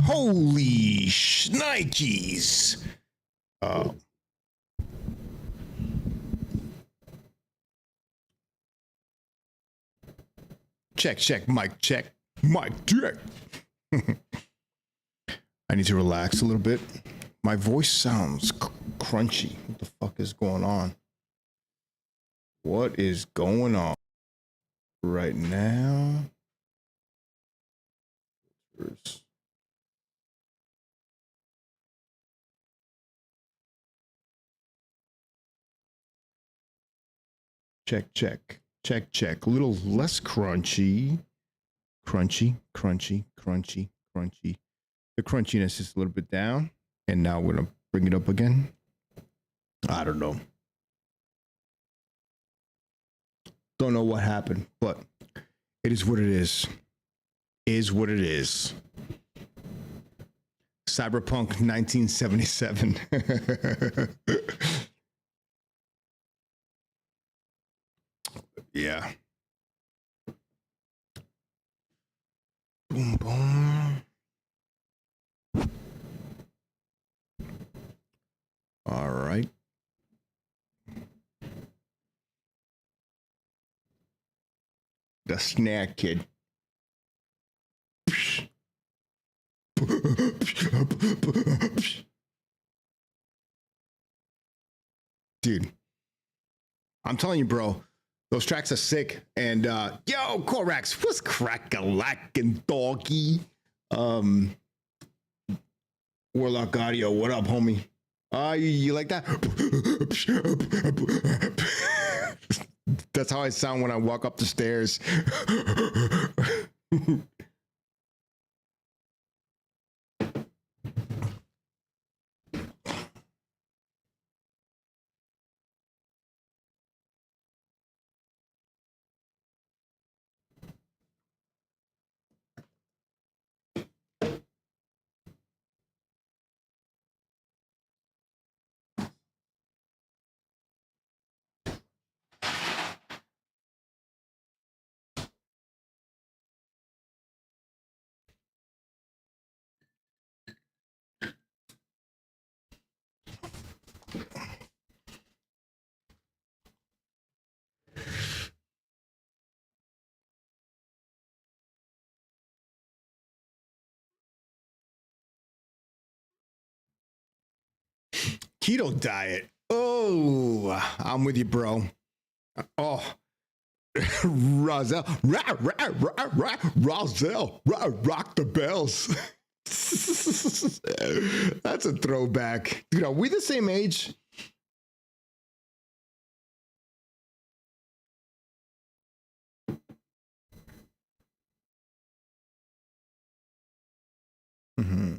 Holy shnikes. Uh, check, mic check. Mic check. I need to relax a little bit. My voice sounds crunchy. What the fuck is going on? What is going on right now? Check. A little less crunchy. Crunchy. The crunchiness is a little bit down. And now we're going to bring it up again. I don't know. Don't know what happened, but it is what it is. Is what it is. Cyberpunk 1977. Yeah. Boom, boom. All right. The snack kid. Dude, I'm telling you, bro, those tracks are sick. And yo, Korax, what's crack-a-lackin' doggy? Warlock Audio, what up, homie? You like that? That's how I sound when I walk up the stairs. 'Keto diet. Oh, I'm with you, bro. Oh, Roselle, Roselle, rock the bells. That's a throwback. Dude, are we the same age? Mm-hmm.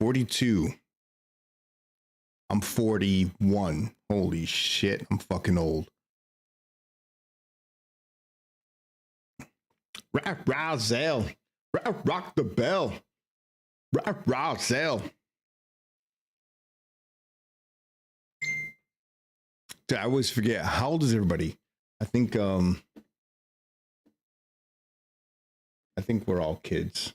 $42. I'm 41. Holy shit, I'm fucking old. Roselle, rock the bell. Roselle. Dude, I always forget. How old is everybody? I think we're all kids.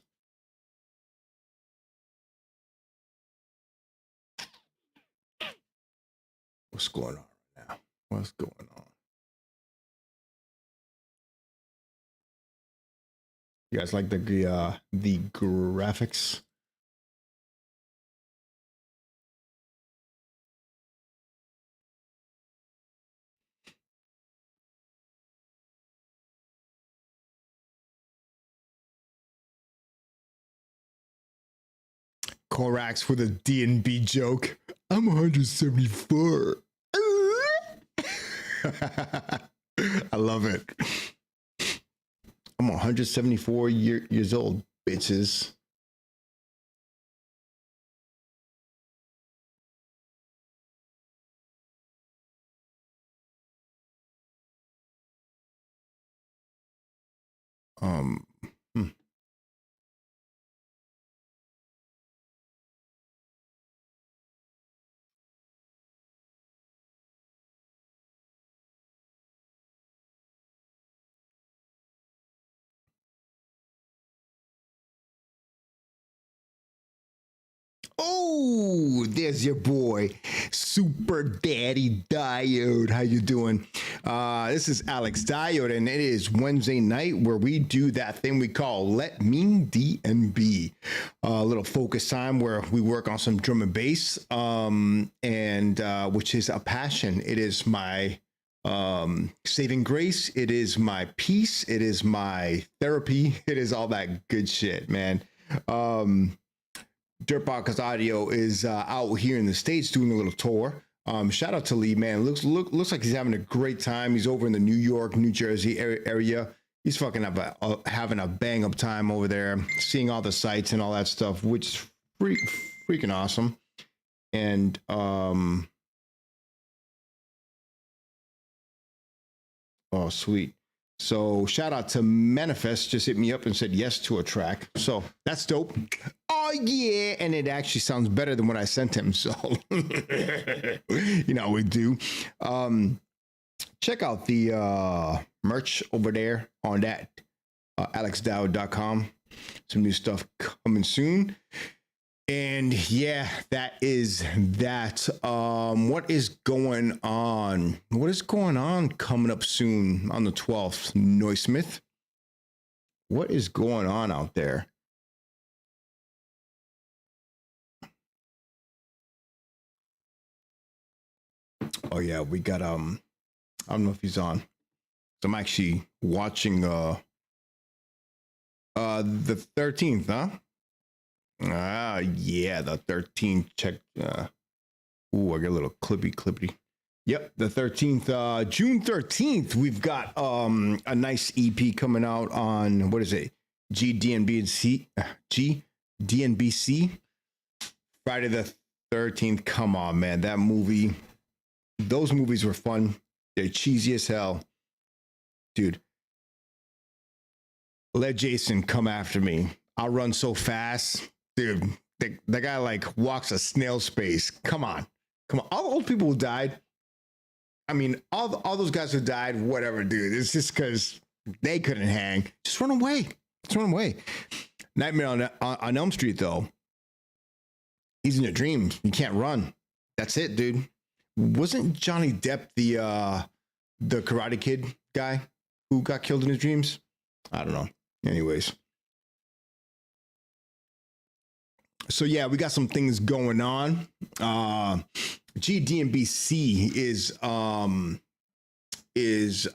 What's going on right now? What's going on? You guys like the graphics? Korax with a DNB joke. I'm 174. I love it. I'm 174 years old, bitches. Um, Oh, there's your boy, Super Daddy Diode. How you doing? This is Alex Diode, and it is Wednesday night where we do that thing we call Let Me DNB. A little focus time where we work on some drum and bass, and which is a passion. It is my saving grace. It is my peace. It is my therapy. It is all that good shit, man. Dirt Podcast Audio is out here in the States doing a little tour. Shout out to Lee, man. Looks like he's having a great time. He's over in the New York, New Jersey area. He's fucking having a bang up time over there, seeing all the sights and all that stuff, which is freaking awesome. And oh, sweet. So shout out to Manifest, just hit me up and said yes to a track. So that's dope. Oh yeah, and it actually sounds better than what I sent him. So you know we do. Check out the merch over there on that alexdowd.com. Some new stuff coming soon. And yeah, that is that. What is going on? What is going on coming up soon on the 12th? Noismith. What is going on out there? Oh yeah, we got I don't know if he's on. So I'm actually watching the 13th, huh? Yeah, the 13th. Check. Ooh, I got a little clippy. Yep, the 13th, June 13th. We've got a nice EP coming out on what is it? GDNBC. Friday the 13th. Come on, man, that movie. Those movies were fun. They're cheesy as hell, dude. Let Jason come after me. I'll run so fast. Dude, the guy like walks a snail space. Come on. All the old people who died. I mean, all those guys who died, whatever, dude. It's just because they couldn't hang. Just run away. Nightmare on Elm Street, though. He's in your dreams. You can't run. That's it, dude. Wasn't Johnny Depp the Karate Kid guy who got killed in his dreams? I don't know. Anyways. So yeah, we got some things going on. GDNBC is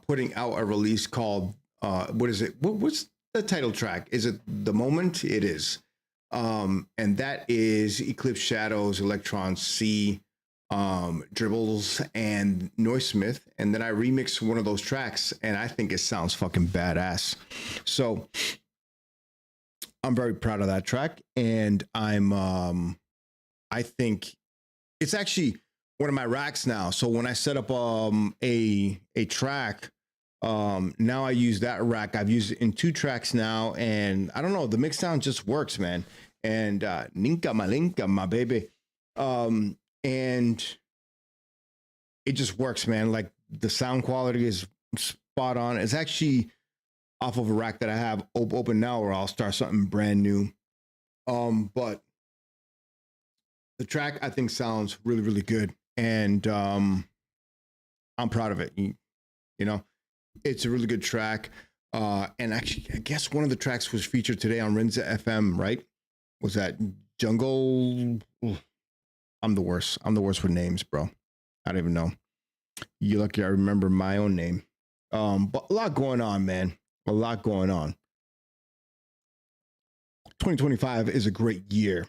putting out a release called what is it? What's the title track? Is it The Moment? It is. And that is Eclipse Shadows, Electron C, Dribbles, and Noismith. And then I remixed one of those tracks, and I think it sounds fucking badass. So I'm very proud of that track, and I think it's actually one of my racks now. So when I set up a track, now I use that rack. I've used it in 2 tracks now, and I don't know, the mix sound just works, man. And Ninka, my baby. And it just works, man. Like the sound quality is spot on. It's actually off of a rack that I have open now, or I'll start something brand new. But the track I think sounds really, really good, and I'm proud of it. You know, it's a really good track. And actually, I guess one of the tracks was featured today on Rinza FM, right? Was that Jungle? Ooh, I'm the worst. I'm the worst with names, bro. I don't even know. You're lucky I remember my own name. But a lot going on, man. A lot going on. 2025 is a great year.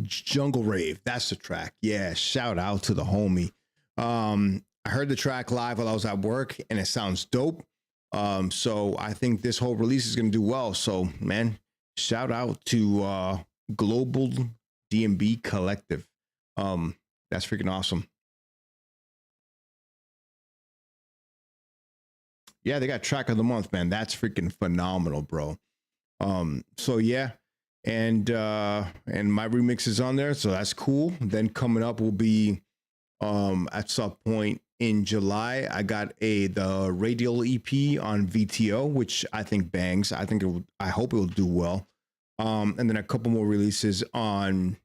Jungle Rave, that's the track. Yeah, shout out to the homie. I heard the track live while I was at work, and it sounds dope. So I think this whole release is going to do well. So, man, shout out to Global DNB Collective. That's freaking awesome. Yeah, they got track of the month, man. That's freaking phenomenal, bro. So yeah, and my remix is on there, so that's cool. Then coming up will be at some point in July. I got the Radial EP on VTO, which I think bangs. I hope it will do well. And then a couple more releases on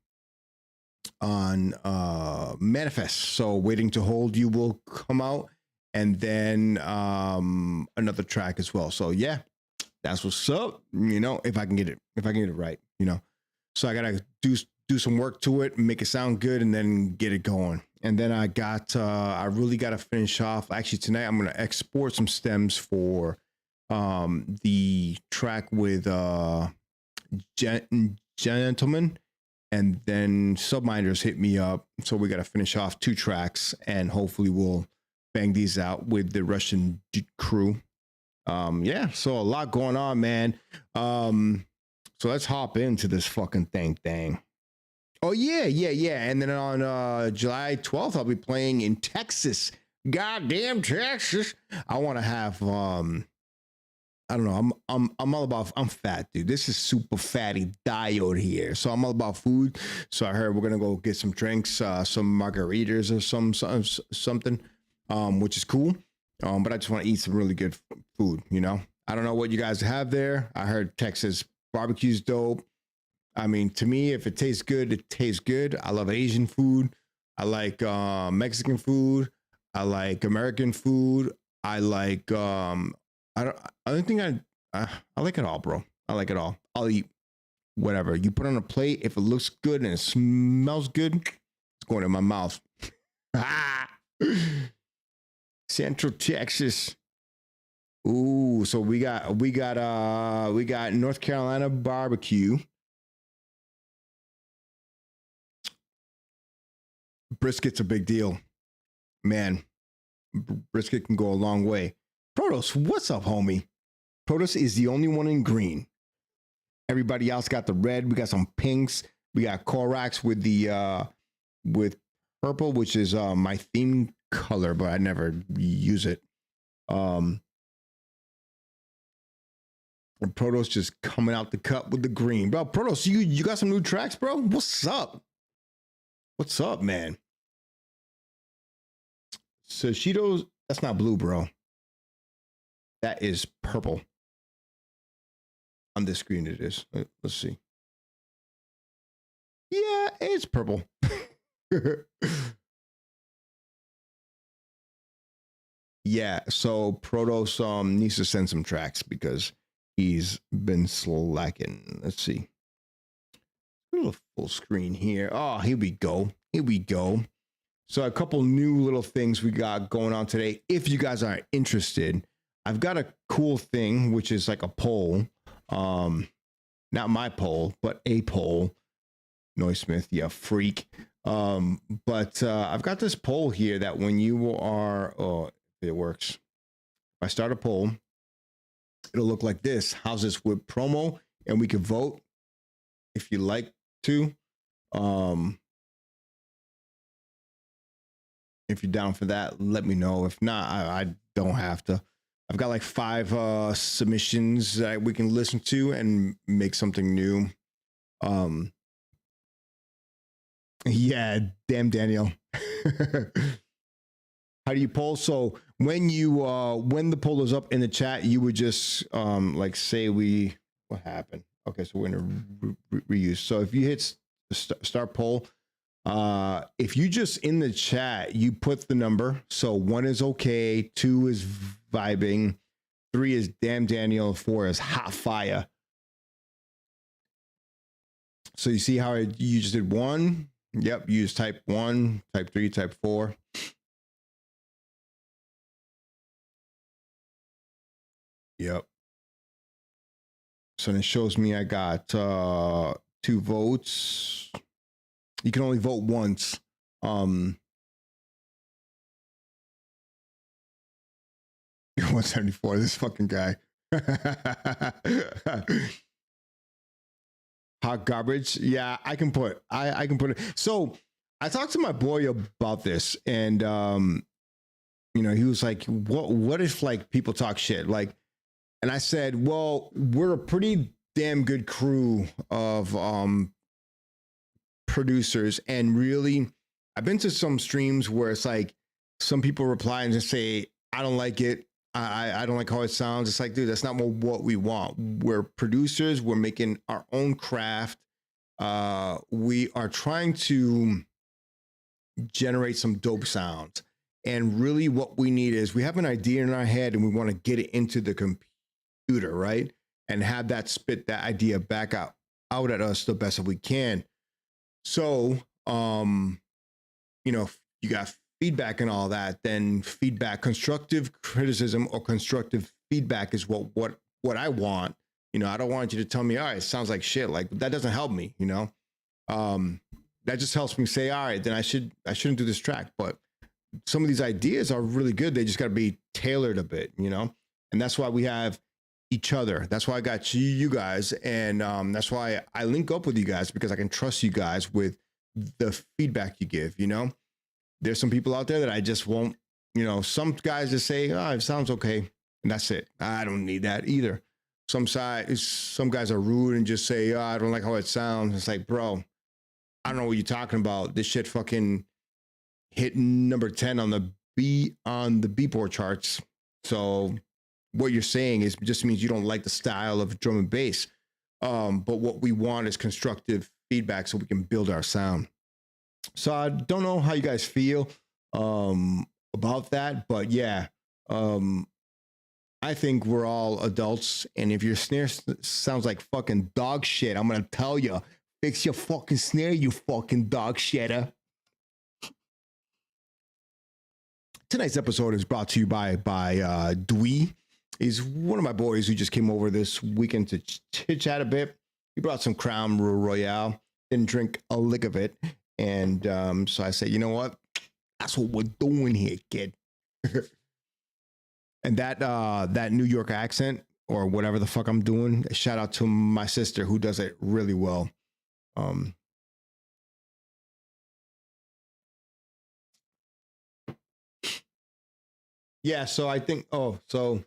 Manifest. So Waiting to Hold You will come out, and then another track as well. So yeah, that's what's up. You know, if I can get it right, you know. So I gotta do some work to it, make it sound good, and then get it going. And then I really gotta finish off. Actually, tonight I'm gonna export some stems for the track with Gentleman, and then Subminders hit me up. So we got to finish off 2 tracks, and hopefully we'll bang these out with the Russian crew. Yeah, so a lot going on, man. So let's hop into this fucking thing. Oh yeah. And then on July 12th, I'll be playing in Texas. Goddamn Texas. I want to have I don't know. I'm all about. I'm fat, dude. This is super fatty diode here, so I'm all about food. So I heard we're gonna go get some drinks, some margaritas or something, which is cool. But I just want to eat some really good food. You know, I don't know what you guys have there. I heard Texas barbecue's dope. I mean, to me, if it tastes good, it tastes good. I love Asian food. I like Mexican food. I like American food. I like I don't think I like it all, bro. I like it all. I'll eat whatever you put on a plate. If it looks good and it smells good, it's going in my mouth. Central Texas. Ooh, so we got North Carolina barbecue. Brisket's a big deal, man. Brisket can go a long way. Protos, what's up, homie? Protos is the only one in green. Everybody else got the red. We got some pinks. We got Korax with the with purple, which is my theme color, but I never use it. And Protos just coming out the cut with the green, bro. Protos, you got some new tracks, bro? What's up? What's up, man? Sashitos, that's not blue, bro. That is purple. On this screen it is. Let's see. Yeah, it's purple. Yeah, so Protos needs to send some tracks because he's been slacking. Let's see. A little full screen here. Oh, here we go. So a couple new little things we got going on today. If you guys are interested, I've got a cool thing, which is like a poll. Not my poll, but a poll. Noismith, yeah, freak. But I've got this poll here that when you are, oh, it works. If I start a poll, it'll look like this. How's this with promo? And we can vote if you like to. If you're down for that, let me know. If not, I don't have to. I've got like 5 submissions that we can listen to and make something new. Yeah, damn Daniel. How do you poll? So when the poll is up in the chat, you would just like say what happened. Okay, so we're gonna reuse. So if you hit start poll, if you just in the chat you put the number. So 1 is okay, 2 is vibing, 3 is damn Daniel, 4 is hot fire. So you see how you just did 1. Yep, you just type 1, type 3, type 4. Yep. So it shows me I got 2 votes. You can only vote once. 174. This fucking guy. Hot garbage. Yeah, I can put it. So I talked to my boy about this, and you know, he was like, what if like people talk shit? Like, and I said, well, we're a pretty damn good crew of producers, and really I've been to some streams where it's like some people reply and just say, I don't like it, I don't like how it sounds. It's like, dude, that's not what we want. We're producers. We're making our own craft. We are trying to generate some dope sounds. And really, what we need is we have an idea in our head and we want to get it into the computer, right? And have that spit that idea back out at us the best that we can. So, if you got feedback and all that, then feedback, constructive criticism or constructive feedback is what I want. I don't want you to tell me, all right, it sounds like shit. Like that doesn't help me, that just helps me say, all right, then I shouldn't do this track. But some of these ideas are really good. They just got to be tailored a bit, and that's why we have each other. That's why I got you guys. And that's why I link up with you guys, because I can trust you guys with the feedback you give, There's some people out there that I just won't, some guys just say, oh, it sounds okay. And that's it. I don't need that either. Some guys are rude and just say, oh, I don't like how it sounds. It's like, bro, I don't know what you're talking about. This shit fucking hit number 10 on the Beatport charts. So what you're saying is just means you don't like the style of drum and bass. But what we want is constructive feedback so we can build our sound. So I don't know how you guys feel about that, but yeah, I think we're all adults, and if your snare sounds like fucking dog shit, I'm gonna tell you, fix your fucking snare, you fucking dog shitter. Tonight's episode is brought to you by Dwee. He's one of my boys who just came over this weekend to chit chat a bit. He brought some Crown Royale, didn't drink a lick of it. And so I said, you know what? That's what we're doing here, kid. And that New York accent or whatever the fuck I'm doing, shout out to my sister who does it really well. Yeah, so I think, so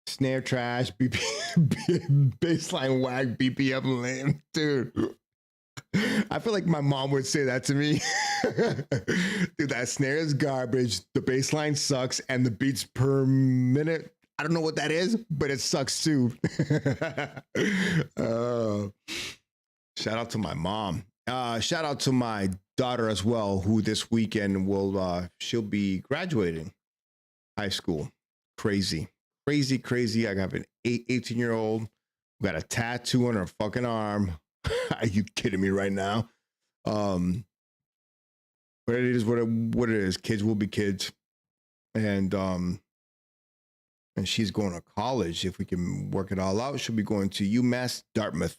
snare trash, baseline whack, BPM lame, dude. I feel like my mom would say that to me. Dude, that snare is garbage. The bass line sucks, and the beats per minute, I don't know what that is, but it sucks too. Shout out to my mom. Shout out to my daughter as well, who this weekend she'll be graduating high school. Crazy. I got an 18-year-old who got a tattoo on her fucking arm. Are you kidding me right now? But it is what it is. Kids will be kids, and she's going to college. If we can work it all out, she'll be going to UMass Dartmouth,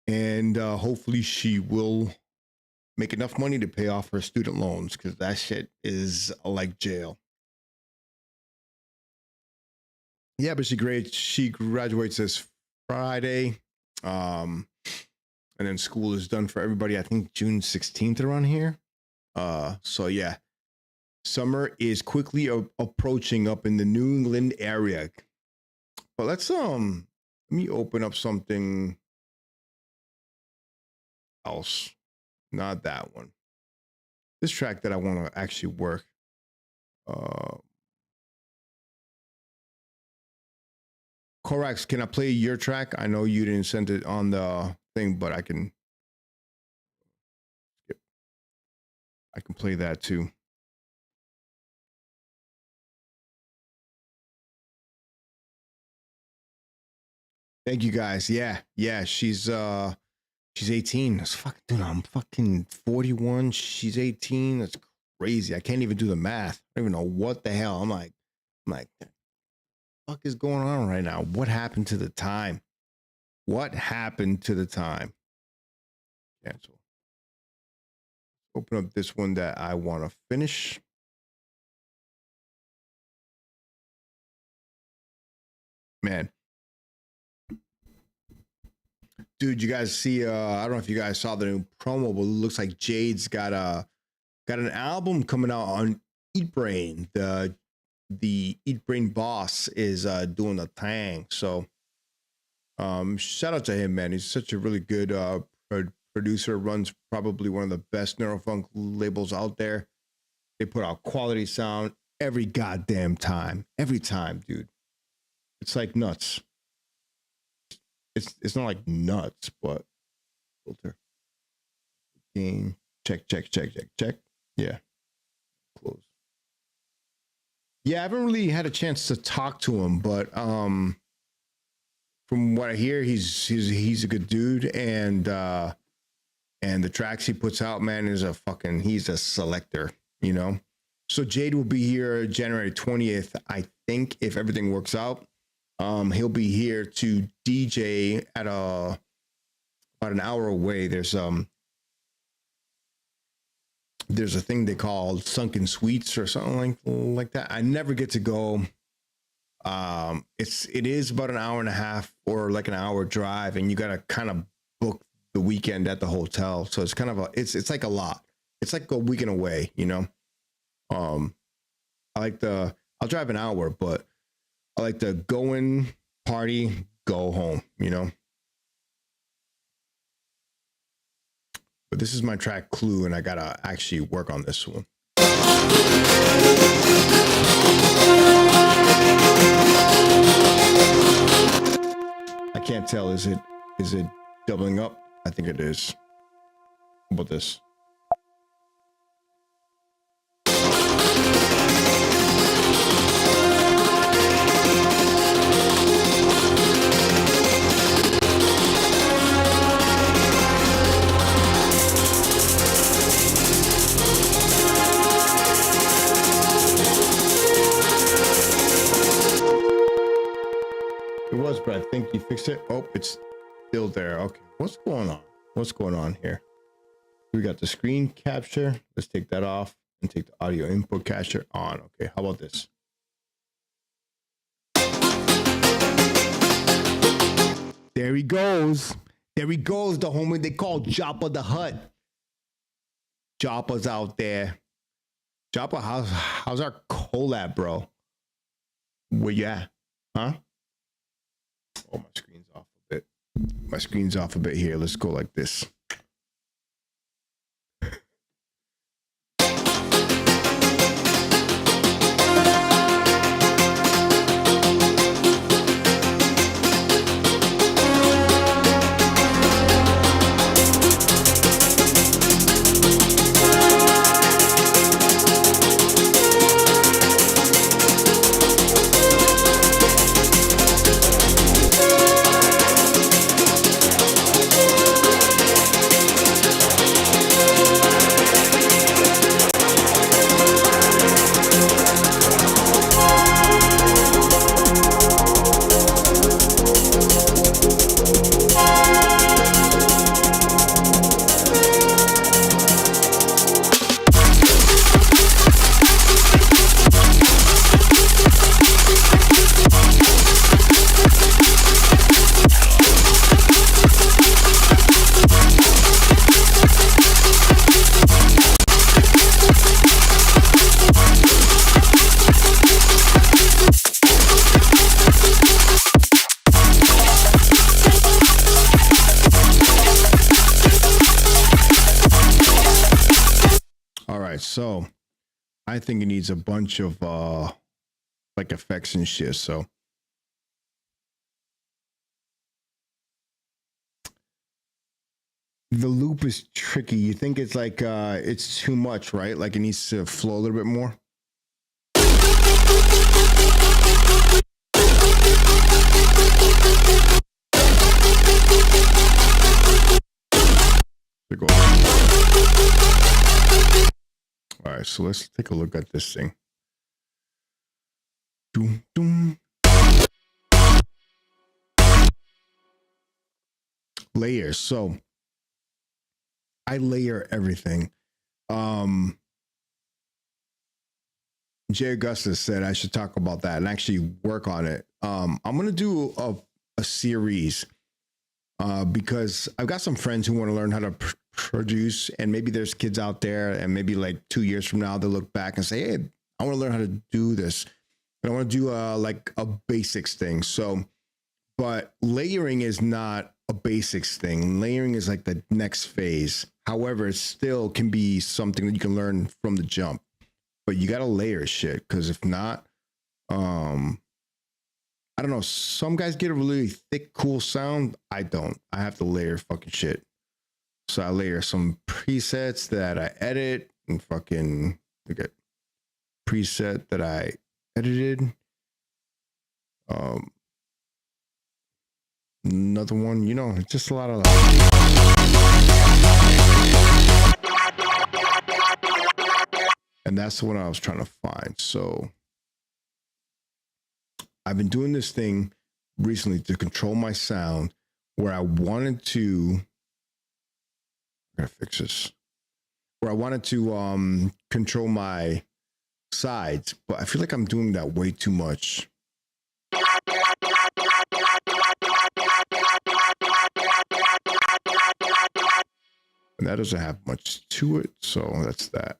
and hopefully she will make enough money to pay off her student loans, because that shit is like jail. Yeah, but she graduates this Friday. And then school is done for everybody, I think June 16th around here. So yeah, summer is quickly approaching up in the New England area. But let me open up something else. Not that one. This track that I want to actually work. Corax, can I play your track? I know you didn't send it on the thing, but I can play that too. Thank you guys. Yeah, she's 18. That's fucking, dude, I'm fucking 41. She's 18. That's crazy. I can't even do the math. I don't even know what the hell. I'm like, what the fuck is going on right now? What happened to the time? Cancel. Open up this one that I want to finish. Man. Dude, you guys see, I don't know if you guys saw the new promo, but it looks like Jade's got an album coming out on Eat Brain. The Eat Brain boss is doing the thing. So shout out to him, man. He's such a really good producer, runs probably one of the best neurofunk labels out there. They put out quality sound every goddamn time. Every time, dude. It's like nuts. It's not like nuts, but filter. Game. Check. Yeah. Close. Yeah, I haven't really had a chance to talk to him, but from what I hear, he's a good dude, and the tracks he puts out, man, he's a selector, you know. So Jade will be here January 20th, I think, if everything works out. He'll be here to DJ at about an hour away. There's a thing they call Sunken Suites or something like that. I never get to go. It is about an hour and a half or like an hour drive, and you got to kind of book the weekend at the hotel. So it's kind of it's like a lot. It's like a weekend away, you know. I'll drive an hour, but I like to go in, party, go home, you know. But this is my track Clue, and I gotta actually work on this one. I can't tell. Is it doubling up? I think it is. How about this? It was, but I think you fixed it. Oh, it's still there. Okay, what's going on? What's going on here? We got the screen capture. Let's take that off and take the audio input capture on. Okay, how about this? There he goes. There he goes, the homie they call Joppa the Hutt. Joppa's out there. Joppa, how's our collab, bro? Where you at? Huh? Oh, my screen's off a bit. My screen's off a bit here. Let's go like this. So I think it needs a bunch of like effects and shit. So the loop is tricky. You think it's like it's too much, right? Like it needs to flow a little bit more. All right, so let's take a look at this thing. Doom, doom. Layers. So I layer everything. Jay Augustus said I should talk about that and actually work on it. I'm gonna do a series because I've got some friends who want to learn how to produce, and maybe there's kids out there, and maybe like 2 years from now they'll look back and say, "Hey, I want to learn how to do this. And I want to do like a basics thing." So, but layering is not a basics thing. Layering is like the next phase. However, it still can be something that you can learn from the jump. but you gotta layer shit, because if not, I don't know. Some guys get a really thick, cool sound. I don't. I have to layer fucking shit. So I layer some presets that I edit and fucking look at preset that I edited. Another one, you know, it's just a lot of and that's the one I was trying to find. So I've been doing this thing recently to control my sound where I wanted to I gotta fix this. Where I wanted to control my sides, but I feel like I'm doing that way too much. And that doesn't have much to it, so that's that.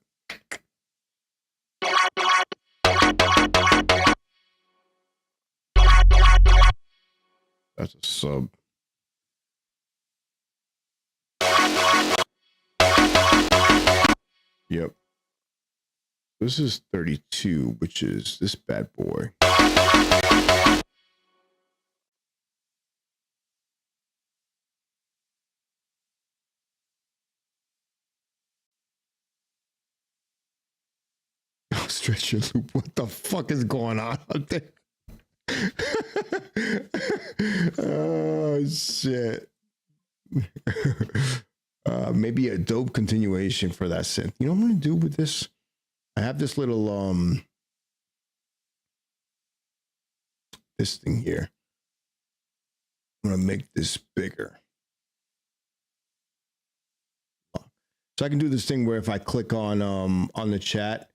That's a sub. Yep. This is 32, which is this bad boy. Stretch your loop. What the fuck is going on out there? Oh shit. Maybe a dope continuation for that synth. You know what I'm gonna do with this? I have this little this thing here. I'm gonna make this bigger. So I can do this thing where if I click on the chat,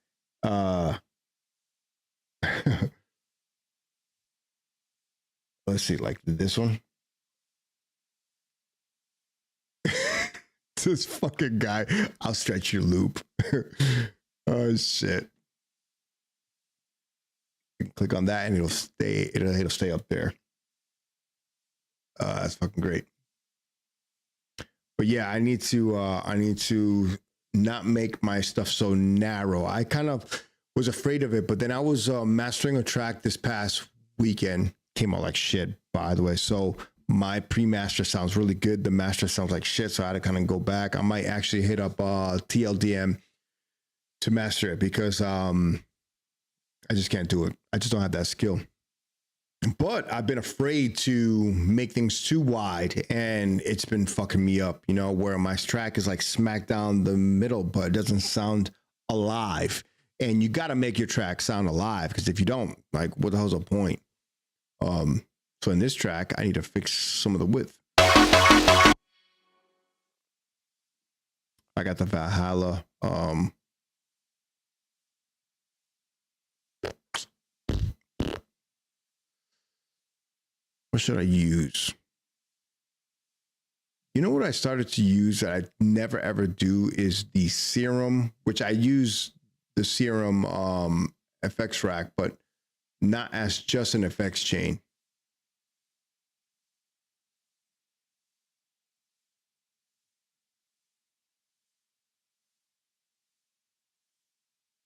let's see, like this one. This fucking guy, I'll stretch your loop. Oh shit. You can click on that and it'll stay up there. That's fucking great. But yeah, I need to not make my stuff so narrow. I kind of was afraid of it, but then I was mastering a track this past weekend. Came out like shit, by the way. So my pre-master sounds really good. The master sounds like shit, so I had to kind of go back. I might actually hit up TLDM to master it because I just can't do it. I just don't have that skill. But I've been afraid to make things too wide, and it's been fucking me up, you know, where my track is like smack down the middle, but it doesn't sound alive. And you got to make your track sound alive, because if you don't, like, what the hell's the point? So in this track, I need to fix some of the width. I got the Valhalla. What should I use? You know what I started to use that I never ever do is the Serum, which I use the Serum FX rack, but not as just an effects chain.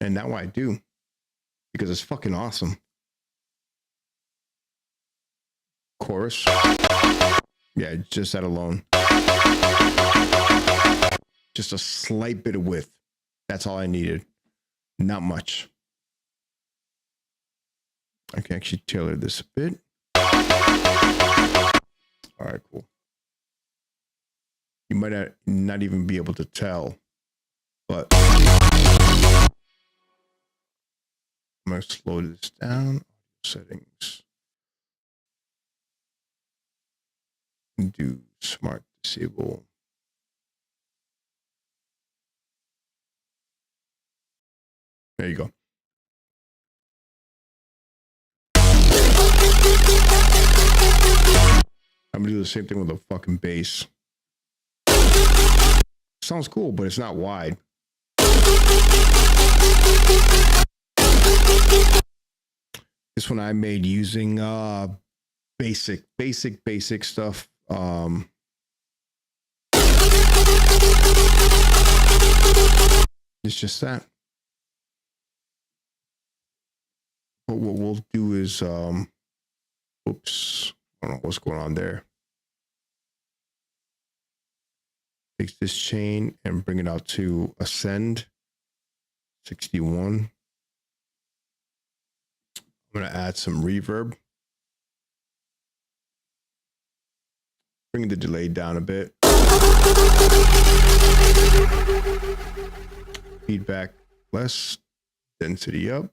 And now I do, because it's fucking awesome. Chorus. Yeah, just that alone. Just a slight bit of width. That's all I needed. Not much. I can actually tailor this a bit. All right, cool. You might not even be able to tell, but I'm going to slow this down. Settings. Do smart disable. There you go. I'm gonna do the same thing with the fucking bass. Sounds cool, but it's not wide. This one I made using basic stuff. It's just that. But what we'll do is, oops, I don't know what's going on there. Take this chain and bring it out to ascend 61. I'm going to add some reverb. Bring the delay down a bit. Feedback less, density up.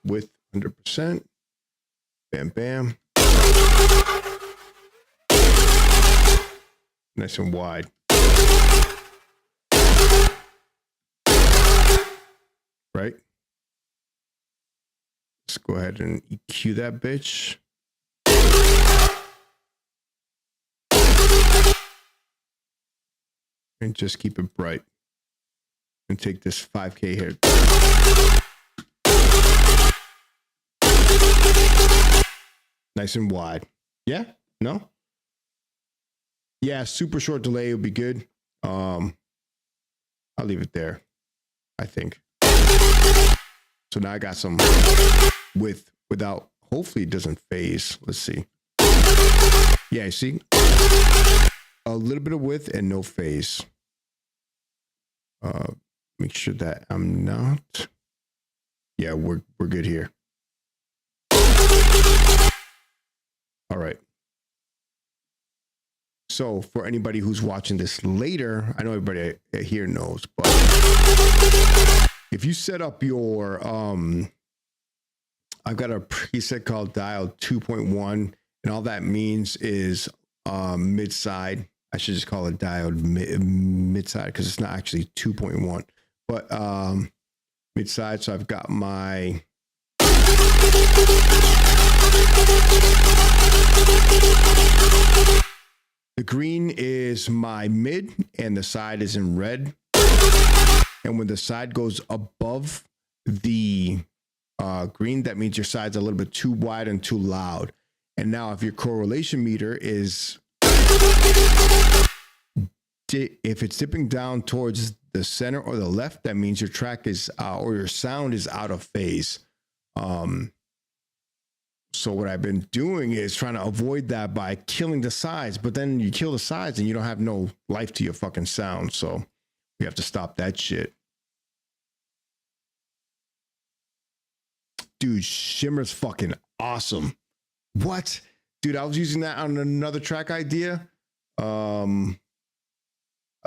Width 100%. Bam, bam. Nice and wide. Right? Let's go ahead and EQ that bitch. And just keep it bright. And take this 5K here. Nice and wide. Yeah? No? Yeah, super short delay would be good. I'll leave it there, I think. So now I got some width without, hopefully it doesn't phase. Let's see. Yeah, you see? A little bit of width and no phase. Make sure that I'm not. Yeah, we're good here. All right. So for anybody who's watching this later, I know everybody here knows, but if you set up your, I've got a preset called dial 2.1, and all that means is mid-side. I should just call it dialed mid-side because it's not actually 2.1, but mid-side. So I've got my the green is my mid and the side is in red. And when the side goes above the green, that means your side's a little bit too wide and too loud. And now if your correlation meter is, if it's dipping down towards the center or the left, that means your track is, or your sound is out of phase. So what I've been doing is trying to avoid that by killing the sides, but then you kill the sides and you don't have no life to your fucking sound. So we have to stop that shit. Dude, Shimmer's fucking awesome. What? Dude, I was using that on another track idea. I'll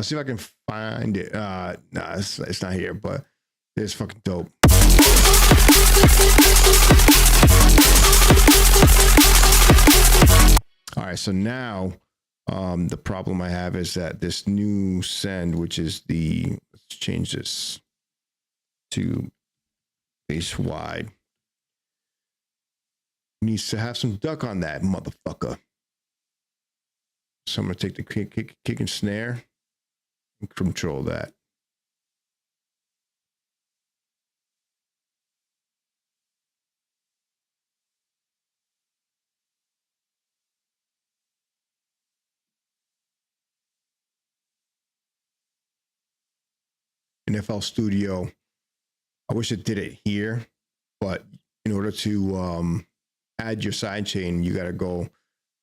see if I can find it. Nah, it's not here, but it's fucking dope. All right, so now the problem I have is that this new send, which is the, let's change this to base wide, needs to have some duck on that motherfucker. So I'm gonna take the kick and snare and control that. In FL Studio, I wish it did it here, but in order to add your sidechain, you got to go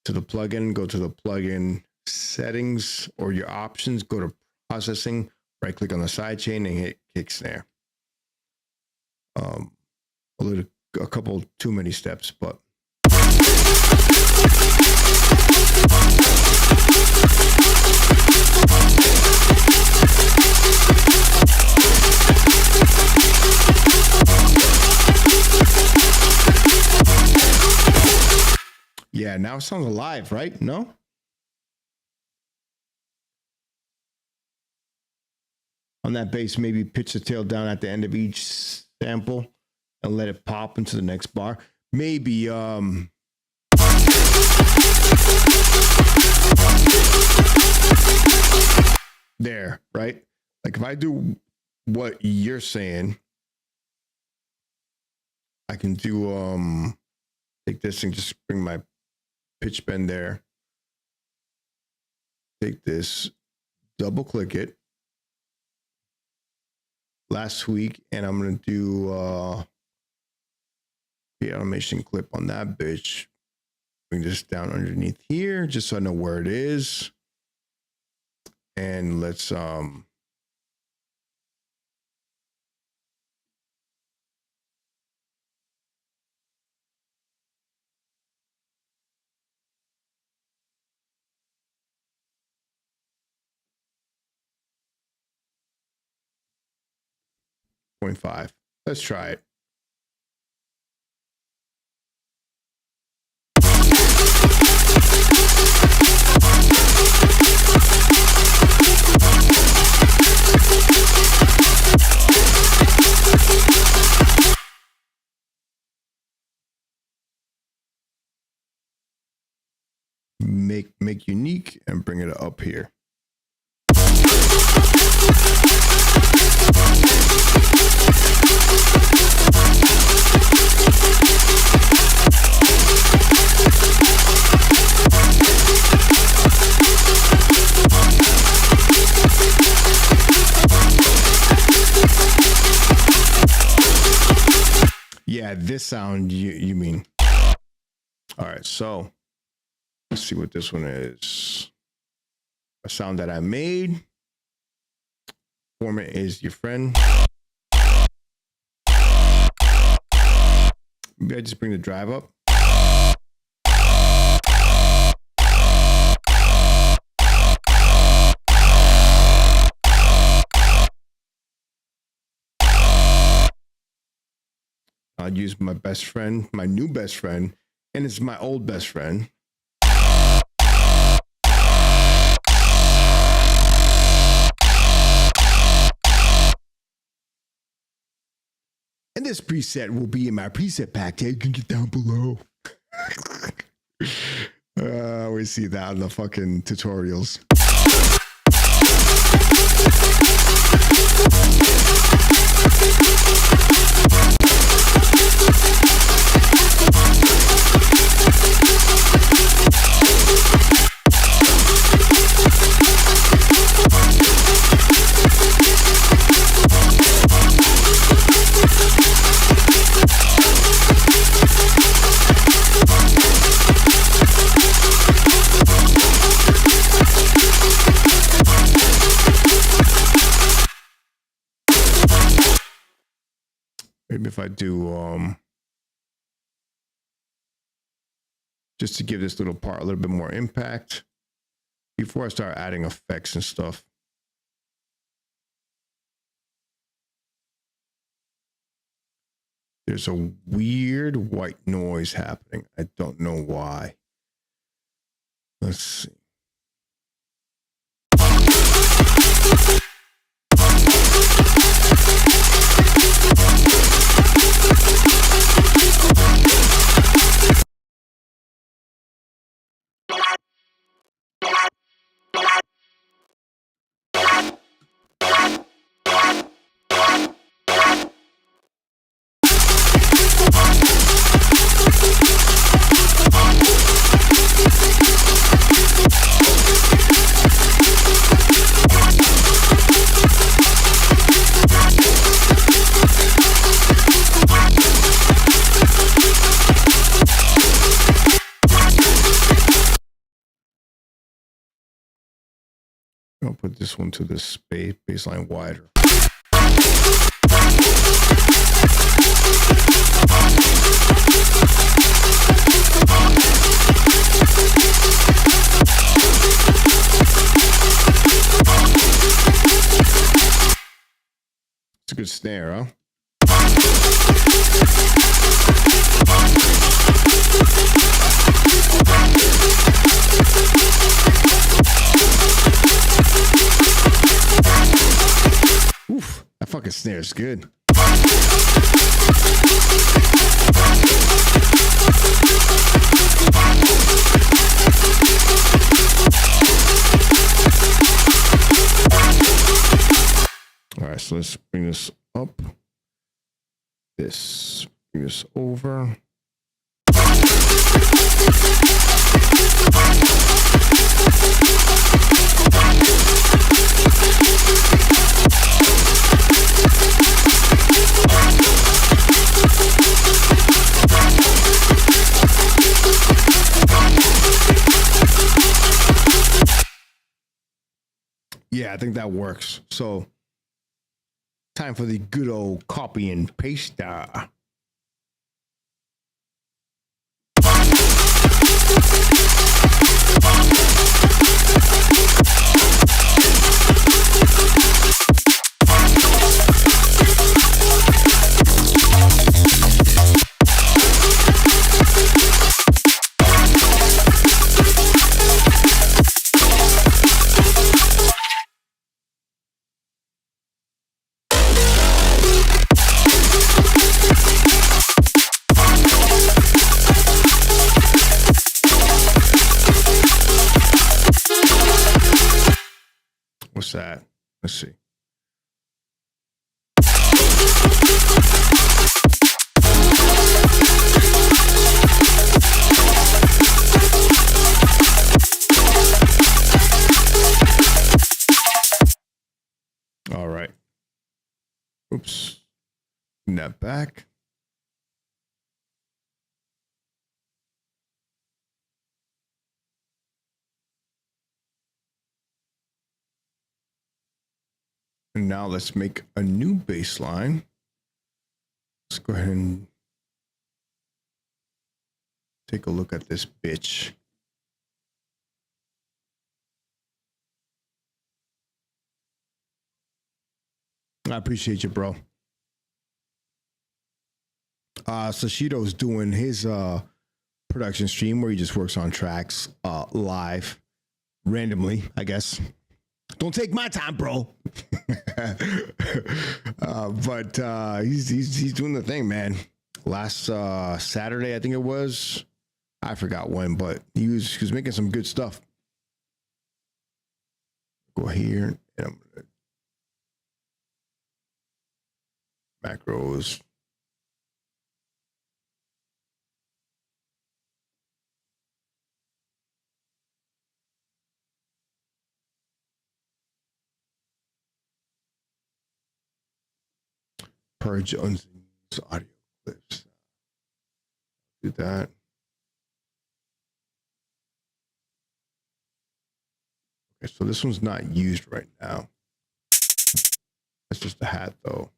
to the plugin, go to the plugin settings or your options, go to processing, right click on the sidechain and hit kick snare. A couple too many steps, but yeah, now it sounds alive, right? No? On that bass, maybe pitch the tail down at the end of each sample and let it pop into the next bar. Maybe there, right? Like if I do what you're saying, I can do take this and just bring my pitch bend there. Take this, double click it, last week, and I'm gonna do the automation clip on that bitch. Bring this down underneath here just so I know where it is. And let's 0.5. Let's try it. Make unique and bring it up here. Yeah, this sound you mean. All right, so let's see what this one is. A sound that I made. Format is your friend. Maybe I just bring the drive up. I'll use my best friend, my new best friend, and it's my old best friend. And this preset will be in my preset pack that you can get down below. We see that in the fucking tutorials. Maybe if I do, just to give this little part a little bit more impact before I start adding effects and stuff. There's a weird white noise happening. I don't know why. Let's see. I'll put this one to this baseline wider. It's a good snare, huh? Oof, that fucking snare is good. All right, so let's bring this up. Bring this over. Yeah, I think that works. So, time for the good old copy and paste. What's that? Let's see. All right. Oops. Bring that back. And now let's make a new baseline. Let's go ahead and take a look at this bitch. I appreciate you, bro. Sashido's doing his production stream where he just works on tracks live randomly, I guess. Don't take my time, bro. But he's doing the thing, man. Last Saturday, I think it was. I forgot when, but he was making some good stuff. Go here and I'm gonna macros. Purge unused audio clips. Do that. Okay, so this one's not used right now. It's just a hat, though.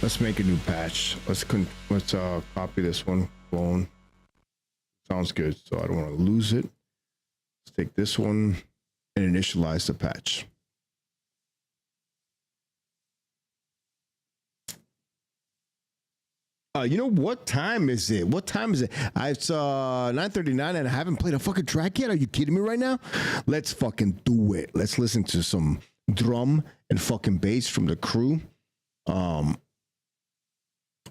Let's make a new patch. Let's copy this one. Clone. Sounds good. So I don't want to lose it. Let's take this one and initialize the patch. You know what time is it? What time is it? It's 9:39 and I haven't played a fucking track yet. Are you kidding me right now? Let's fucking do it. Let's listen to some drum and fucking bass from the crew.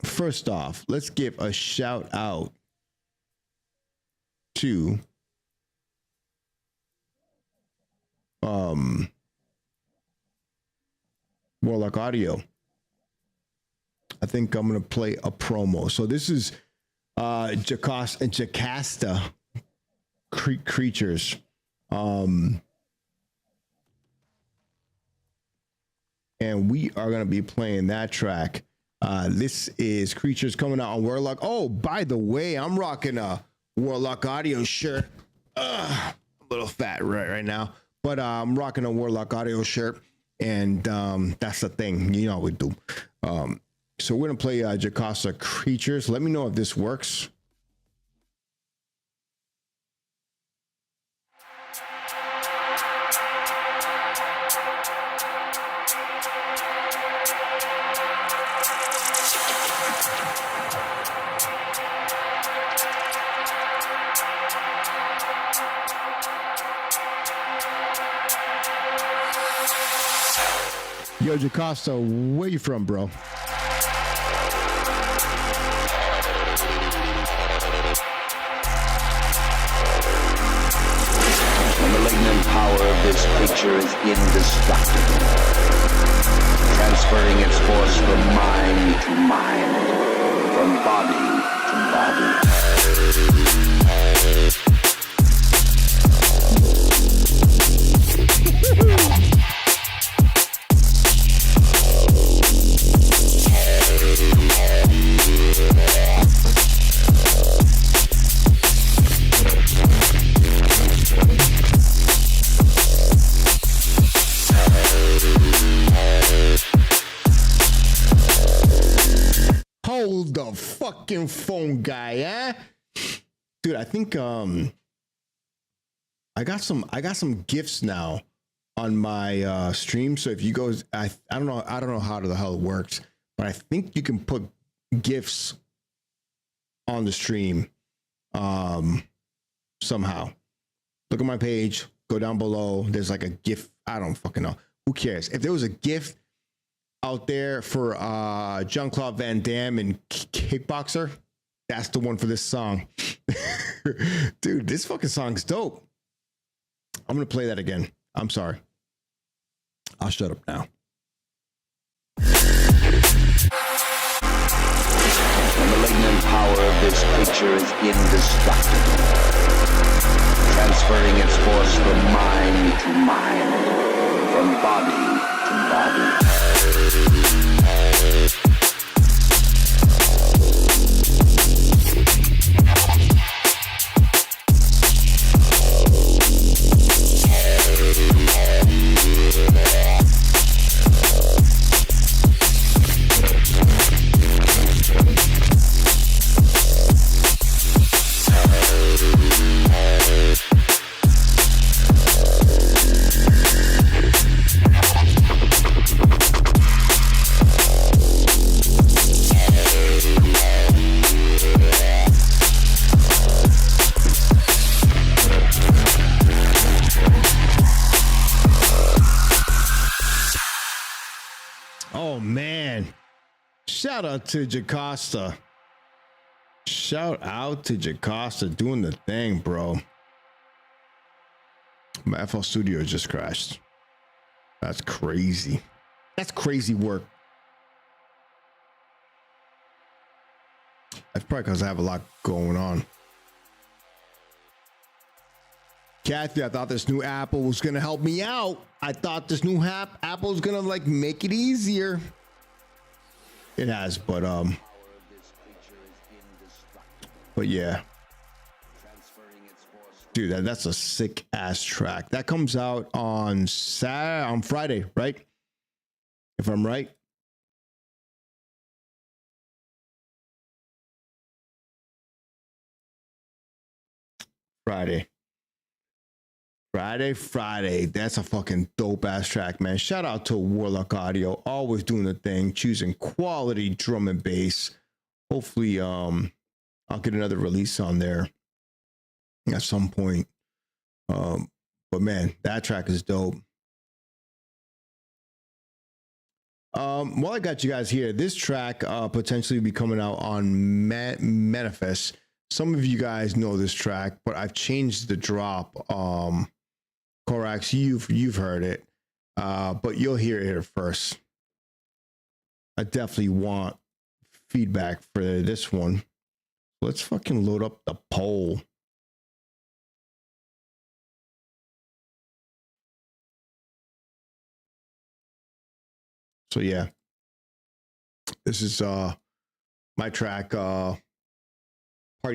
First off, let's give a shout out to Warlock Audio. I think I'm gonna play a promo. So this is Jocasta Creatures. And we are gonna be playing that track. This is Creatures coming out on Warlock. Oh, by the way, I'm rocking a Warlock Audio shirt. I'm a little fat right now, but I'm rocking a Warlock Audio shirt, and that's the thing. You know how we do. So we're gonna play Jocasta Creatures. Let me know if this works. Yo, Jacosta, where you from, bro? The malignant power of this creature is indestructible, transferring its force from mind to mind, from body to body. Hold the fucking phone, guy, eh? Dude, I think I got some gifts now on my stream. So if you go, I don't know how the hell it works, but I think you can put gifts on the stream somehow. Look at my page, go down below. There's like a gift. I don't fucking know. Who cares? If there was a gift out there for Jean-Claude Van Damme and Kickboxer, that's the one for this song. Dude, this fucking song's dope. I'm gonna play that again. I'm sorry. I'll shut up now. The malignant power of this creature is indestructible, transferring its force from mind to mind, from body to body. Oh man, shout out to Jacosta. Shout out to Jacosta doing the thing, bro. My FL Studio just crashed. That's crazy. That's crazy work. That's probably because I have a lot going on. Kathy, I thought this new Apple was gonna help me out. I thought this new Apple was gonna like make it easier. It has, but yeah, dude, that's a sick ass track. That comes out on Friday, right? If I'm right. Friday. That's a fucking dope ass track, man. Shout out to Warlock Audio, always doing the thing, choosing quality drum and bass. Hopefully, I'll get another release on there at some point. But man, that track is dope. While I got you guys here, this track potentially be coming out on Manifest. Some of you guys know this track, but I've changed the drop. Korax, you've heard it, but you'll hear it here first. I definitely want feedback for this one. Let's fucking load up the poll. So yeah, this is my track, Party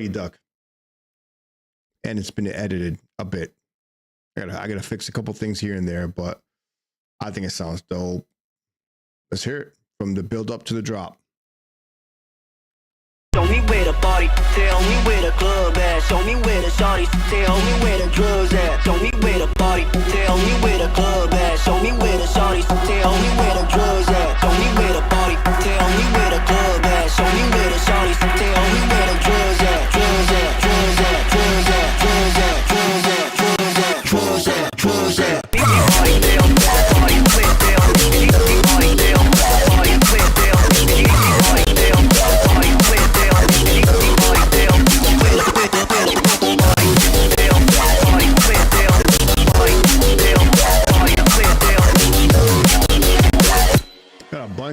Duck, and it's been edited a bit. I gotta fix a couple things here and there, but I think it sounds dope. Let's hear it from the build up to the drop. Show me where the party, tell me where the club at. Show me where the shawties, tell me where the drugs at. Show me where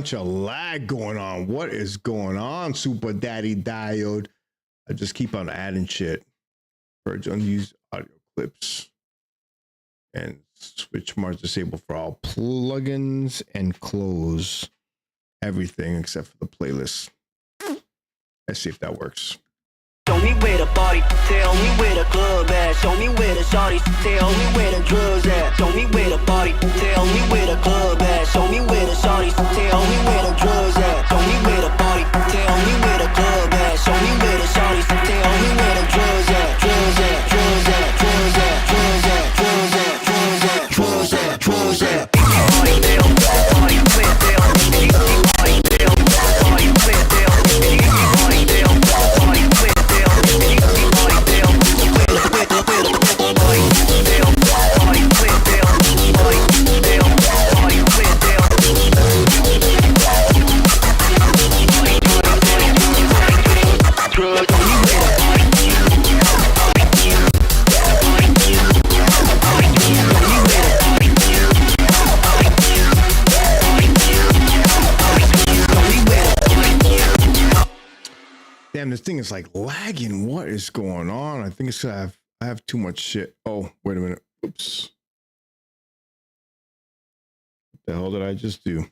bunch of lag going on. What is going on, Super Daddy Diode? I just keep on adding shit. Purge unused audio clips. And switch marks disabled for all plugins and close everything except for the playlist. Let's see if that works. Show me where the party, tell me where the club at. Show me where the shawties, tell me where the drugs at. Show me where the party, tell me where the club at. Show me where the shawties, tell me where the drugs at. Show me where the party, tell me where the club at. Show me where the shawties, tell me where the drugs at. Drugs at, drugs at, drugs at, drugs at, drugs at, drugs at, drugs at, drugs at. Party tell, party quit tell, party tell, party quit tell, party tell, party quit. Damn, this thing is like lagging. What is going on? I think it's I have too much shit. Oh, wait a minute. Oops. What the hell did I just do?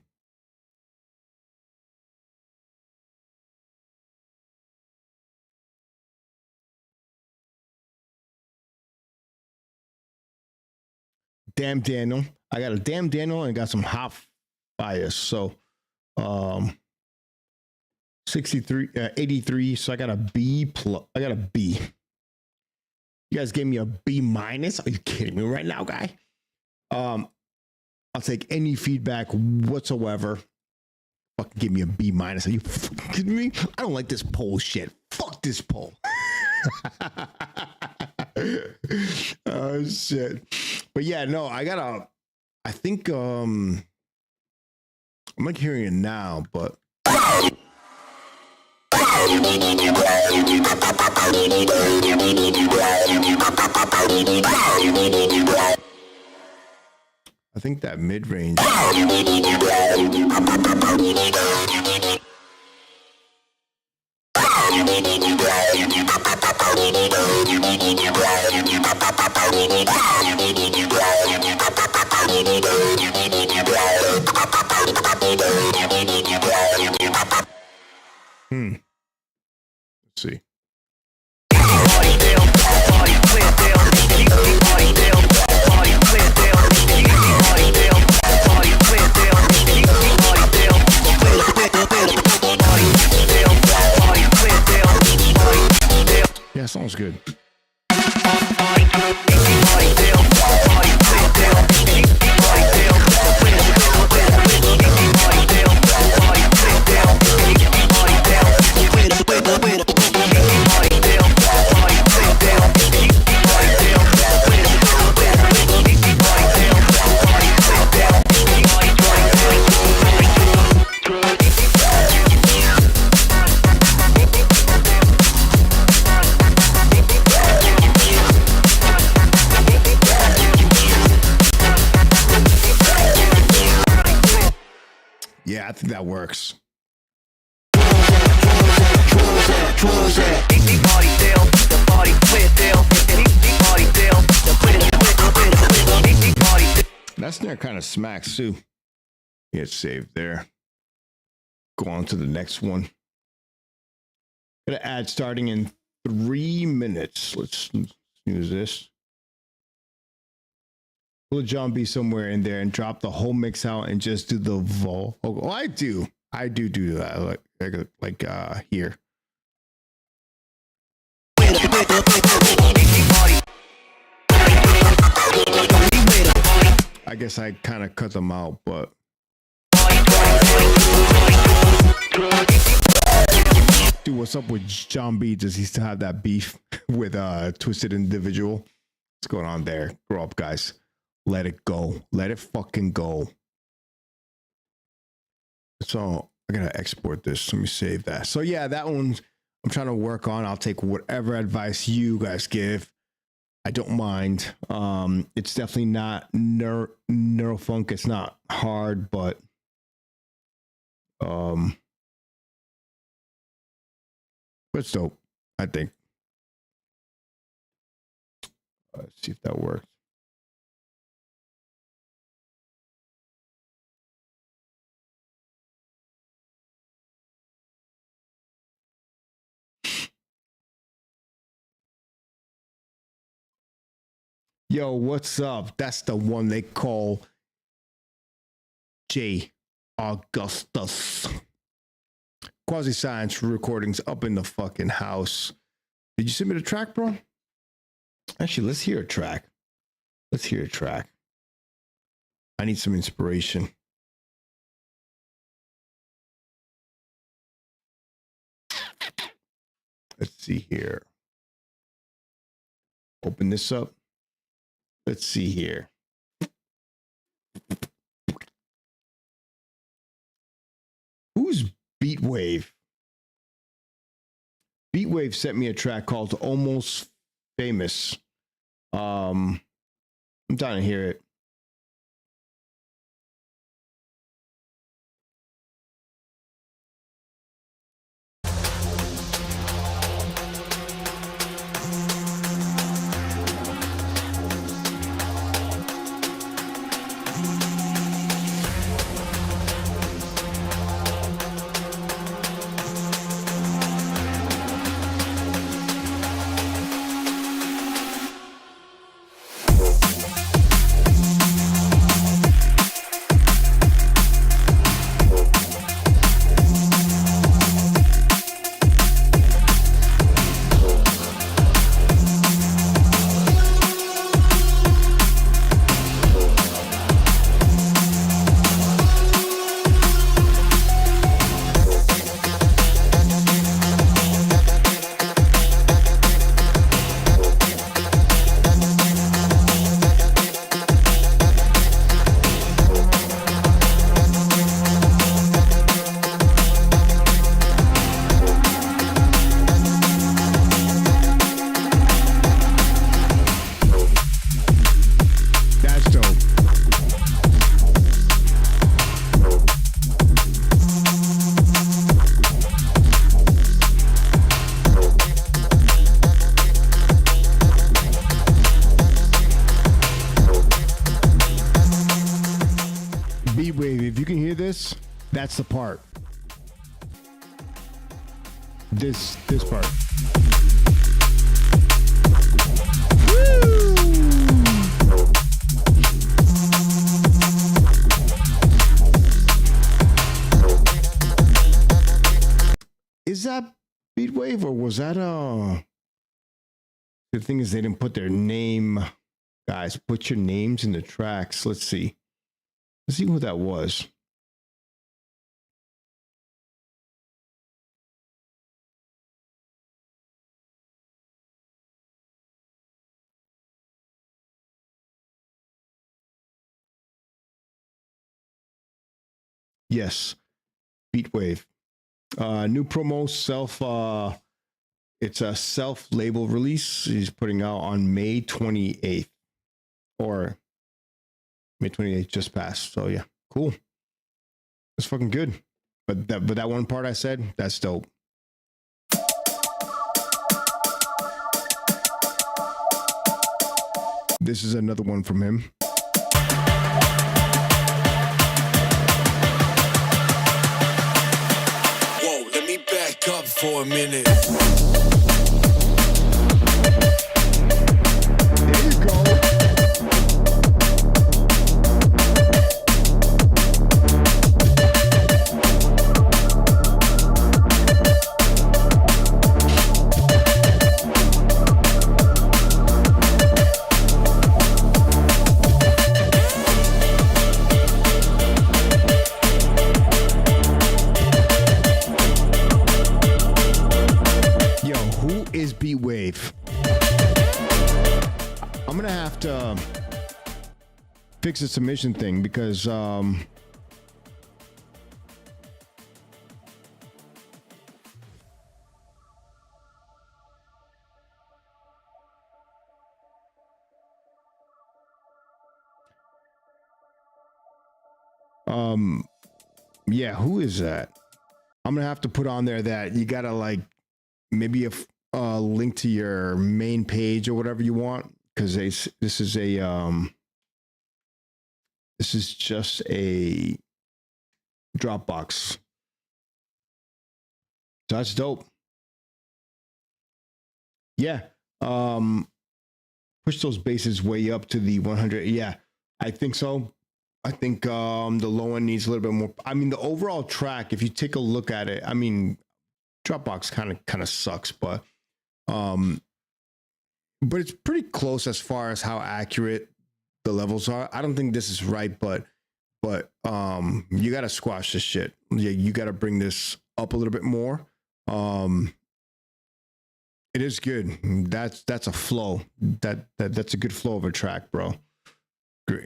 Damn Daniel. I got a damn Daniel and got some hot fire. So 63 83, so I got a B plus. I got a B. You guys gave me a B minus. Are you kidding me right now, guy? I'll take any feedback whatsoever. Fucking give me a B minus. Are you fucking kidding me? I don't like this poll shit. Fuck this poll. Oh shit. But yeah, no, I think I'm not hearing it now, but I think that mid range. Let's see. Yeah, sounds good. Yeah, I think that works. That snare kind of smacks too. Hit save there. Go on to the next one. Gonna add starting in 3 minutes. Let's use this. Put John B somewhere in there and drop the whole mix out and just do the vol. Oh, I do that like here. I guess I kind of cut them out, but dude, what's up with John B? Does he still have that beef with Twisted Individual? What's going on there? Grow up, guys. Let it go. Let it fucking go. So I gotta export this. Let me save that. So yeah, that one I'm trying to work on. I'll take whatever advice you guys give. I don't mind. It's definitely not neurofunk. It's not hard, but Um, but it's dope, I think. Let's see if that works. Yo, what's up? That's the one they call J. Augustus. Quasi Science recordings up in the fucking house. Did you submit a track, bro? Actually, let's hear a track. Let's hear a track. I need some inspiration. Let's see here. Open this up. Let's see here. Who's Beatwave? Beatwave sent me a track called Almost Famous. I'm dying to hear it. If you can hear this, that's the part. This part. Woo! Is that Beatwave or was that the thing is they didn't put their name. Guys, put your names in the tracks. Let's see. Let's see who that was. Yes, Beatwave. New promo self. It's a self label release. He's putting out on May 28th, or May 28th just passed. So yeah, cool. That's fucking good. But that one part I said, that's dope. This is another one from him. Whoa, let me back up for a minute. There you go. Beatwave. I'm gonna have to fix the submission thing because Yeah, who is that? I'm gonna have to put on there that you gotta like maybe a link to your main page or whatever you want, because this is just a Dropbox. So that's dope. Yeah. Push those bases way up to the 100. Yeah, I think so. I think the low end needs a little bit more. I mean, the overall track, if you take a look at it, I mean, Dropbox kind of sucks, but it's pretty close as far as how accurate the levels are. I don't think this is right, but you got to squash this shit. Yeah, you got to bring this up a little bit more. It is good. That's a flow. That's a good flow of a track, bro.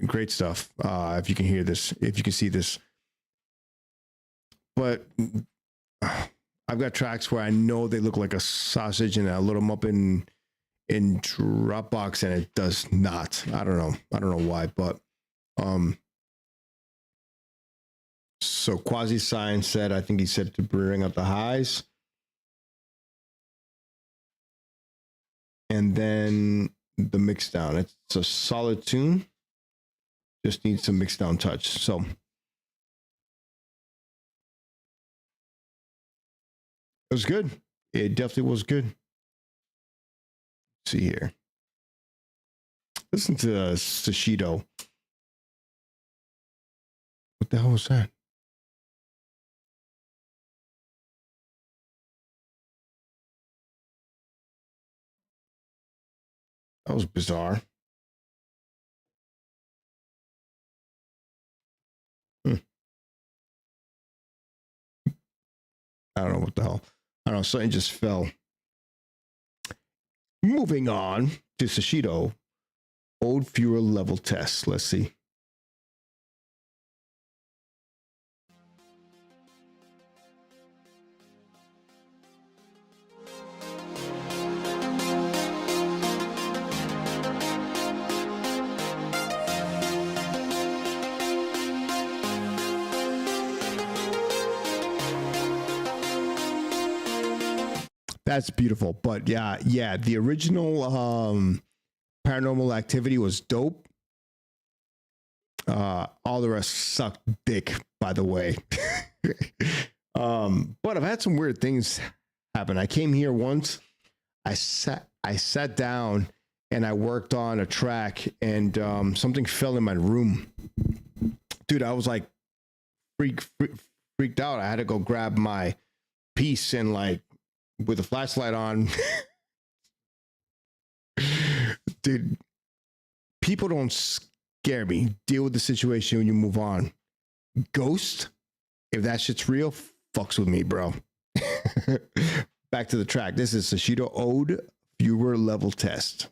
Great stuff. If you can hear this, if you can see this, but I've got tracks where I know they look like a sausage, and I load them up in Dropbox, and it does not. I don't know why, but so Quasi Science said, I think he said to bring up the highs. And then the mix down. It's a solid tune. Just needs some mix down touch. So it was good. It definitely was good. Let's see here. Listen to Sashido. What the hell was that? That was bizarre. I don't know what the hell. I don't know. Something just fell. Moving on to Sashido. Old fuel level test. Let's see. That's beautiful. But yeah, the original Paranormal Activity was dope. All the rest sucked dick, by the way. But I've had some weird things happen. I came here once. I sat down and I worked on a track, and something fell in my room. Dude, I was like freaked out. I had to go grab my piece and like with a flashlight on. Dude, people don't scare me. Deal with the situation when you move on. Ghost, if that shit's real, fucks with me, bro. Back to the track. This is Sashido Ode Viewer Level Test.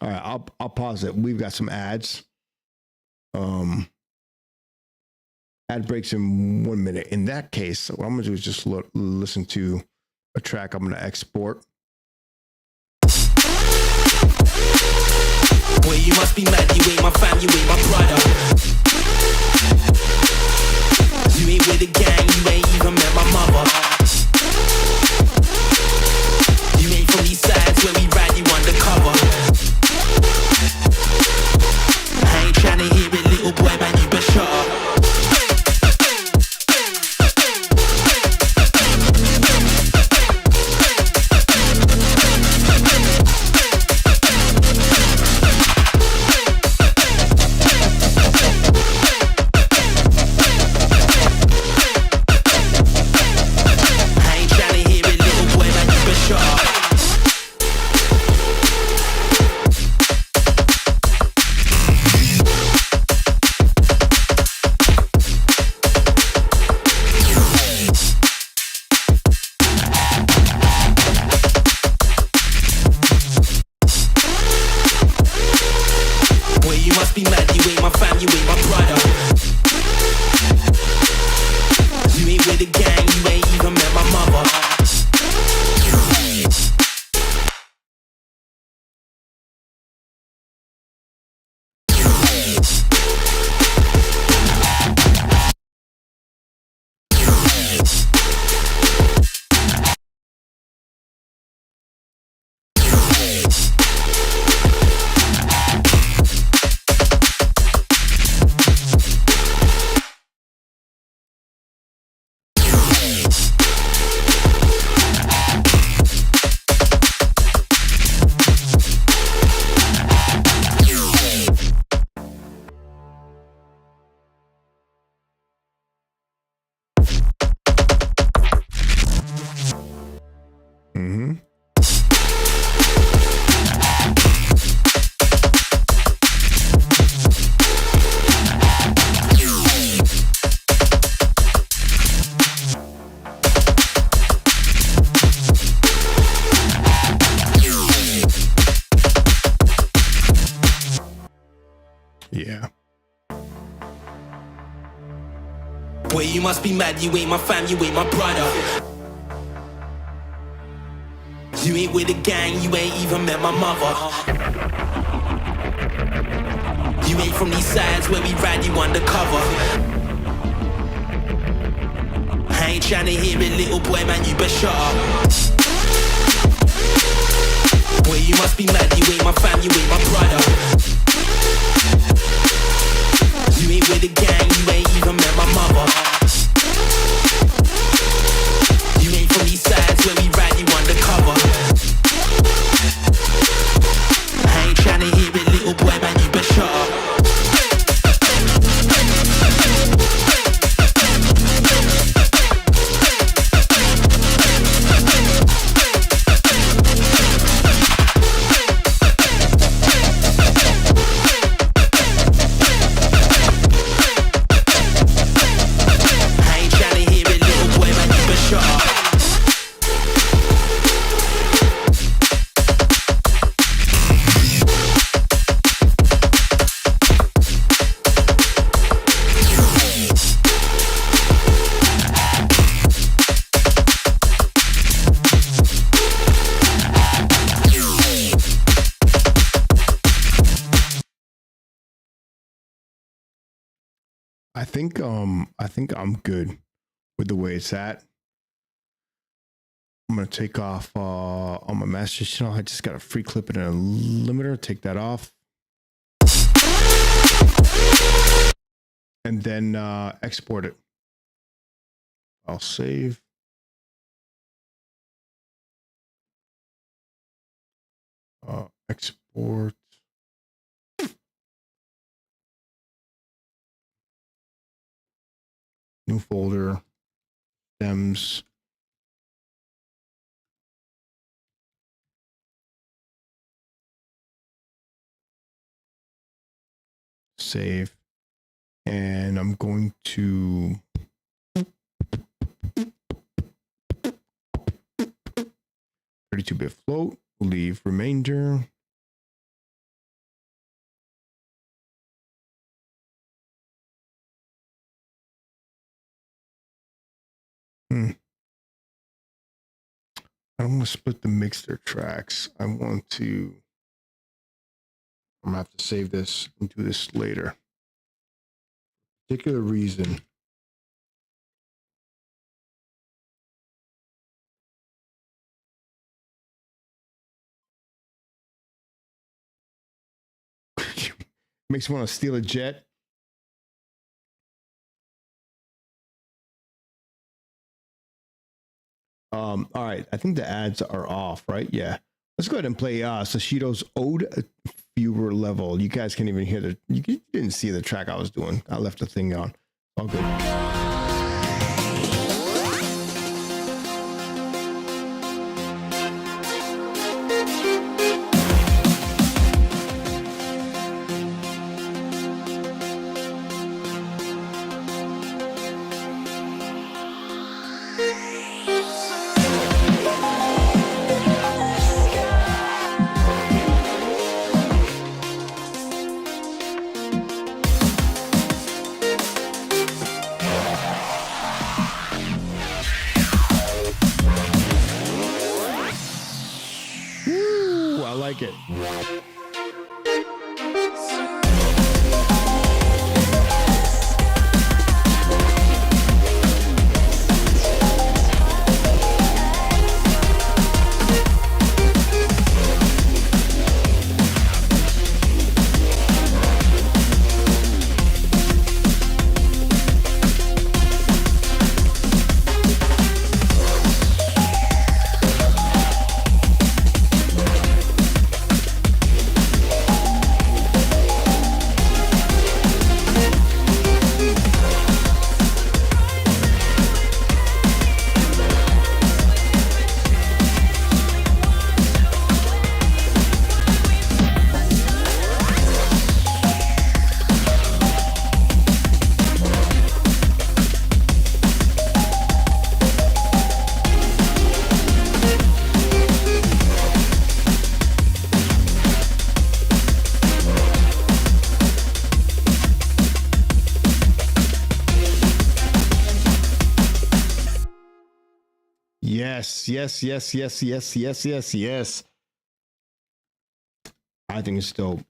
All right, I'll pause it. We've got some ads. Ad breaks in 1 minute. In that case, what I'm gonna do is just listen to a track I'm gonna export. Well, you must be mad, you ain't my fam, you ain't my brother. You ain't with the gang, you ain't even met my mother. You ain't from these sides where we ride you undercover. I ain't tryna hear it, little boy, man, you been shut up. Mm-hmm. Yeah. Boy, you must be mad, you ain't my fam, you ain't my brother. You ain't with the gang, you ain't even met my mother. You ain't from these sides where we ride you undercover. I ain't tryna hear it, little boy, man, you better shut up. Boy, you must be mad, you ain't my fam, you ain't my brother. You ain't with the gang, you ain't even met my mother. You ain't from these sides where we ride you undercover. I ain't tryna hear it, little boy, man, you better shut up. I think I'm good with the way it's at. I'm gonna take off on my master channel. I just got a free clip and a limiter. Take that off, and then export it. I'll save. Export. New folder. Stems. Save. And I'm going to 32-bit float. Leave remainder. I don't want to split the mixer tracks. I'm gonna have to save this and do this later. Particular reason. Makes me want to steal a jet. All right, I think the ads are off, right? Yeah. Let's go ahead and play Sashido's Ode Viewer Level. You guys can't even hear you didn't see the track I was doing. I left the thing on. All good. I like it. Yes. I think it's dope.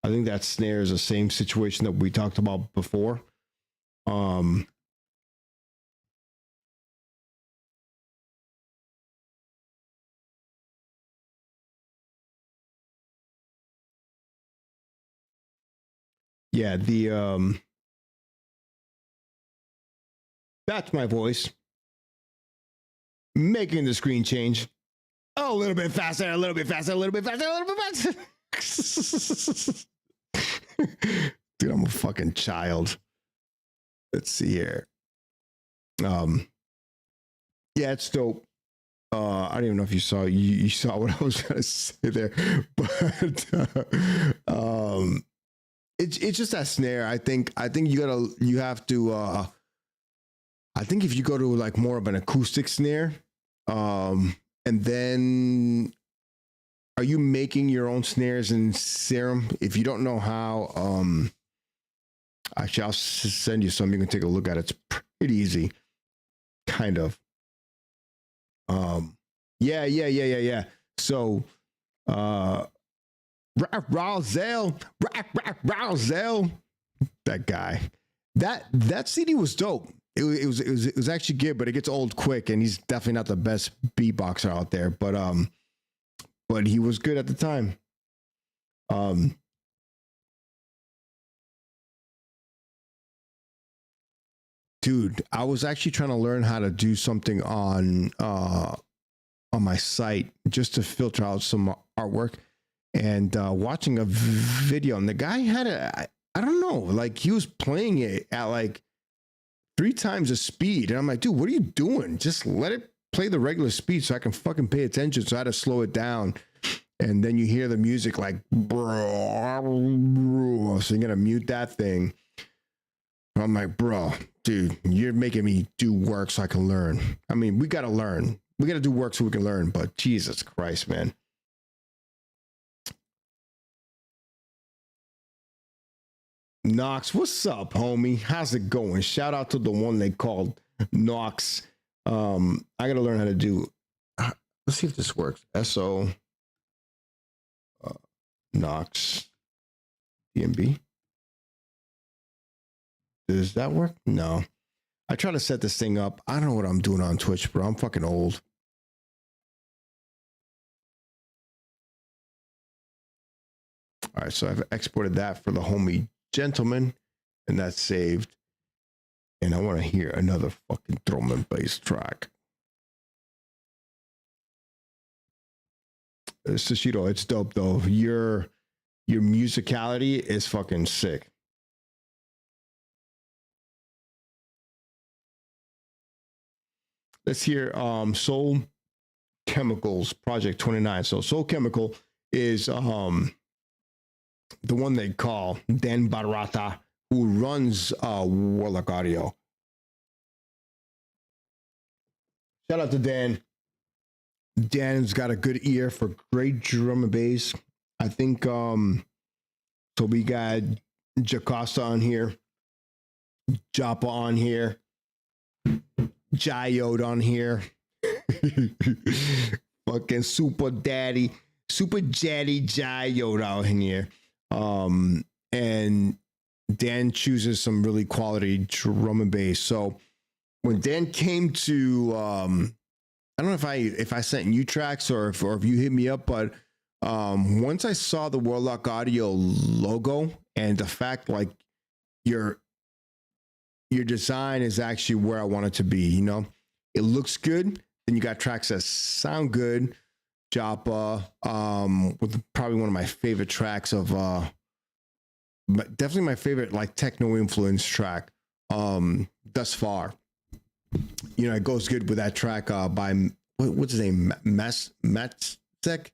I think that snare is the same situation that we talked about before. Yeah, that's my voice. Making the screen change. Oh, a little bit faster, a little bit faster, a little bit faster, a little bit faster. Dude, I'm a fucking child. Let's see here. Yeah, it's dope. I don't even know if you saw you saw what I was gonna say there, but it's just that snare. I think you have to. I think if you go to like more of an acoustic snare, and then are you making your own snares in Serum? If you don't know how, actually I'll send you some. You can take a look at it. It's pretty easy, kind of. Yeah. So, Razel, that guy, that CD was dope. It was actually good, but it gets old quick, and he's definitely not the best beatboxer out there. But he was good at the time. Dude, I was actually trying to learn how to do something on my site just to filter out some artwork, and watching a video, and the guy had I don't know, like he was playing it at like 3 times the speed, and I'm like, dude, what are you doing? Just let it play the regular speed so I can fucking pay attention. So I had to slow it down, and then you hear the music like, bro, so you're gonna mute that thing. I'm like, bro, dude, you're making me do work so I can learn. I mean, we gotta learn. We gotta do work so we can learn. But Jesus Christ, man. Knox, what's up, homie? How's it going? Shout out to the one they called Knox. I gotta learn how to do. Let's see if this works. SO Knox DNB. Does that work? No. I try to set this thing up. I don't know what I'm doing on Twitch, bro. I'm fucking old. All right, so I've exported that for the homie gentleman, and that's saved. And I want to hear another fucking drum and bass track. Sashiro, it's dope though. Your musicality is fucking sick. Let's hear Soul Chemicals Project 29. So Soul Chemical is the one they call Dan Barata, who runs Warlock Audio. Shout out to Dan. Dan's got a good ear for great drum and bass. I think so we got Jacosta on here, Joppa on here, Jayode on here. Fucking Super Daddy Jayode out in here. And Dan chooses some really quality drum and bass. So when Dan came to I don't know if I sent you tracks or if you hit me up, but once I saw the Warlock Audio logo and the fact like your design is actually where I want it to be, you know, it looks good. Then you got tracks that sound good. Joppa, with probably one of my favorite tracks of definitely my favorite like techno influence track thus far. You know, it goes good with that track by what's his name, Matsek.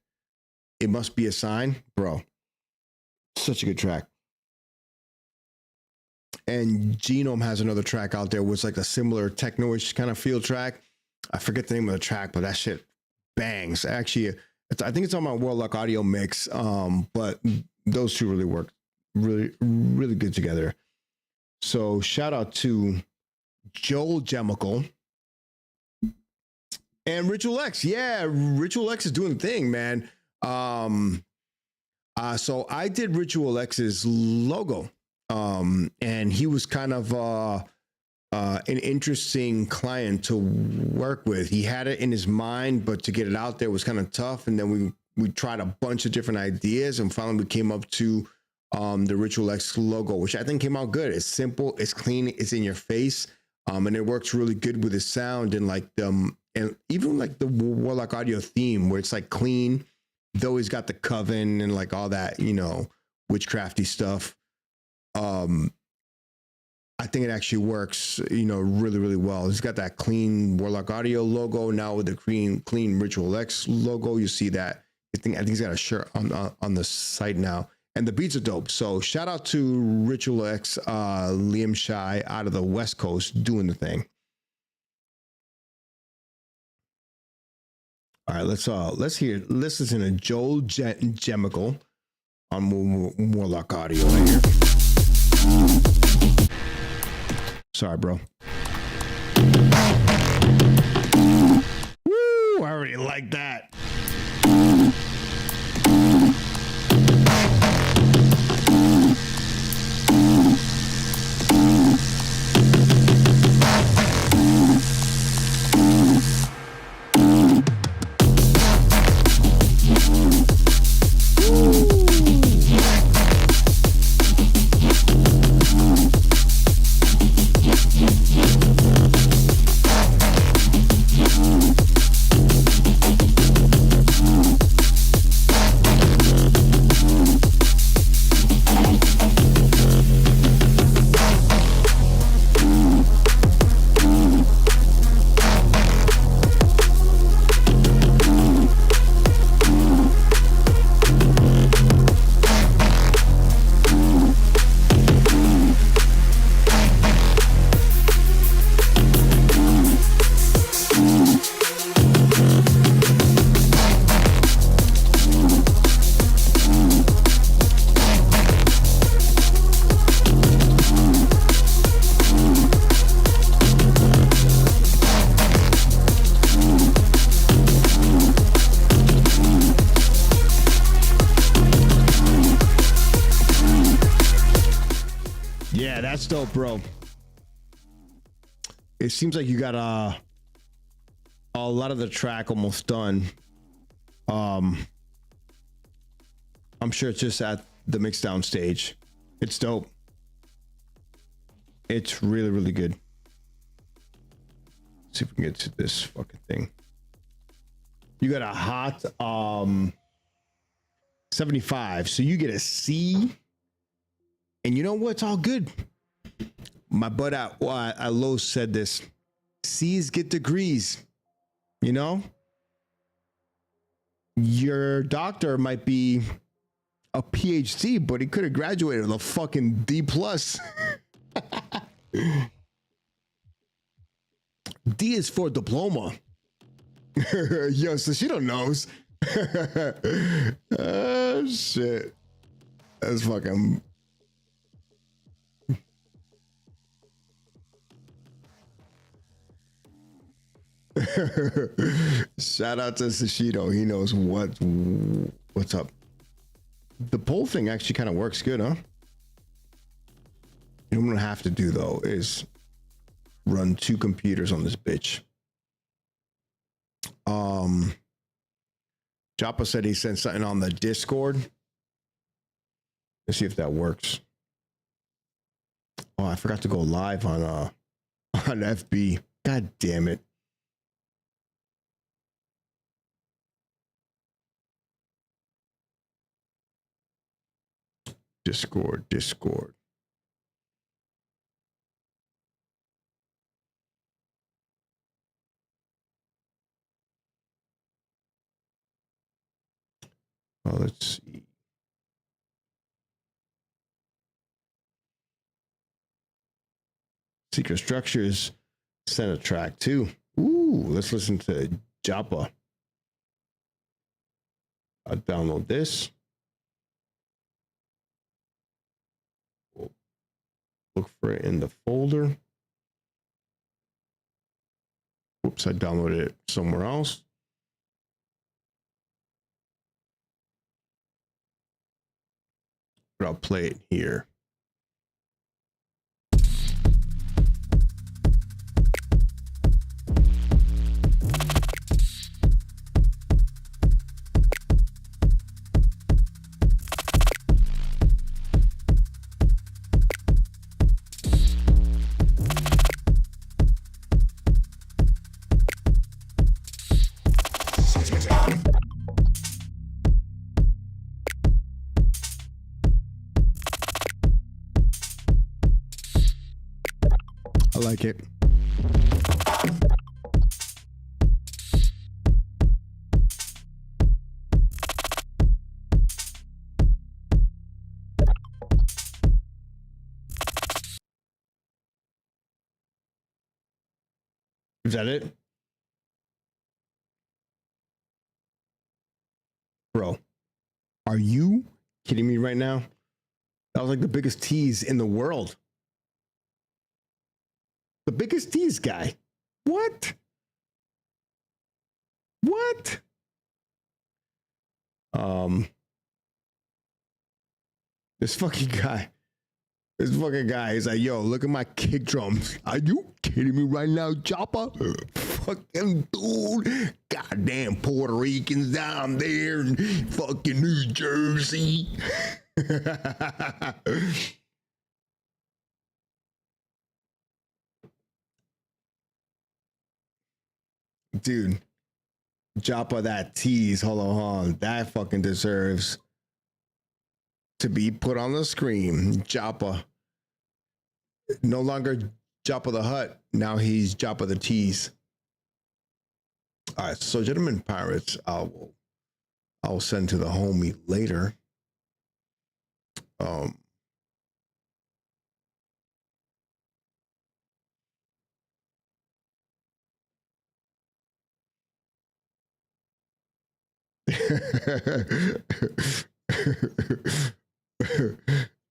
It Must Be a Sign, bro. Such a good track. And Genome has another track out there with like a similar techno-ish kind of feel track. I forget the name of the track, but that shit bangs. Actually, I think it's on my Warlock Audio mix. But those two really work really, really good together. So shout out to Joel Chemical. And Ritual X, yeah, Ritual X is doing the thing, man. So I did Ritual X's logo, and he was kind of an interesting client to work with. He had it in his mind, but to get it out there was kind of tough. And then we tried a bunch of different ideas, and finally we came up to the Ritual X logo, which I think came out good. It's simple, it's clean, it's in your face, and it works really good with the sound and like and even like the Warlock Audio theme, where it's like clean, though he's got the coven and like all that, you know, witchcrafty stuff. I think it actually works, you know, really, really well. He's got that clean Warlock Audio logo now with the clean Ritual X logo. You see that. I think he's got a shirt on the site now, and the beats are dope. So shout out to Ritual X, Liam Shai out of the West Coast doing the thing. All right, let's listen to Joel Gemical on Warlock Audio right here. Sorry, bro. Woo! I already like that. Yeah, that's dope, bro. It seems like you got a lot of the track almost done. I'm sure it's just at the mixdown stage. It's dope. It's really, really good. Let's see if we can get to this fucking thing. You got a hot 75, so you get a C. And you know what? It's all good. My butt out. I low said this. C's get degrees. You know? Your doctor might be a PhD, but he could have graduated with a fucking D plus. D is for diploma. Yo, so she don't knows. Oh shit. That's fucking. Shout out to Sashido. He knows what's up. The poll thing actually kind of works good, huh? You know what I'm gonna have to do though is run 2 computers on this bitch. Joppa said he sent something on the Discord. Let's see if that works. Oh, I forgot to go live on FB. God damn it. Discord. Oh, let's see. Secret Structures sent a track too. Ooh, let's listen to Joppa. I'll download this. Look for it in the folder. Whoops, I downloaded it somewhere else. But I'll play it here. I like it. Is that it? Bro, are you kidding me right now? That was like the biggest tease in the world. The biggest tease guy. What? What? This fucking guy. This fucking guy is like, yo, look at my kick drums. Are you kidding me right now, Chopper? Fucking dude. Goddamn Puerto Ricans down there in fucking New Jersey. Dude, Joppa, that tease, hold on, that fucking deserves to be put on the screen. Joppa, no longer Joppa the Hutt, now he's Joppa the Tease. All right, so gentlemen pirates, I'll send to the homie later.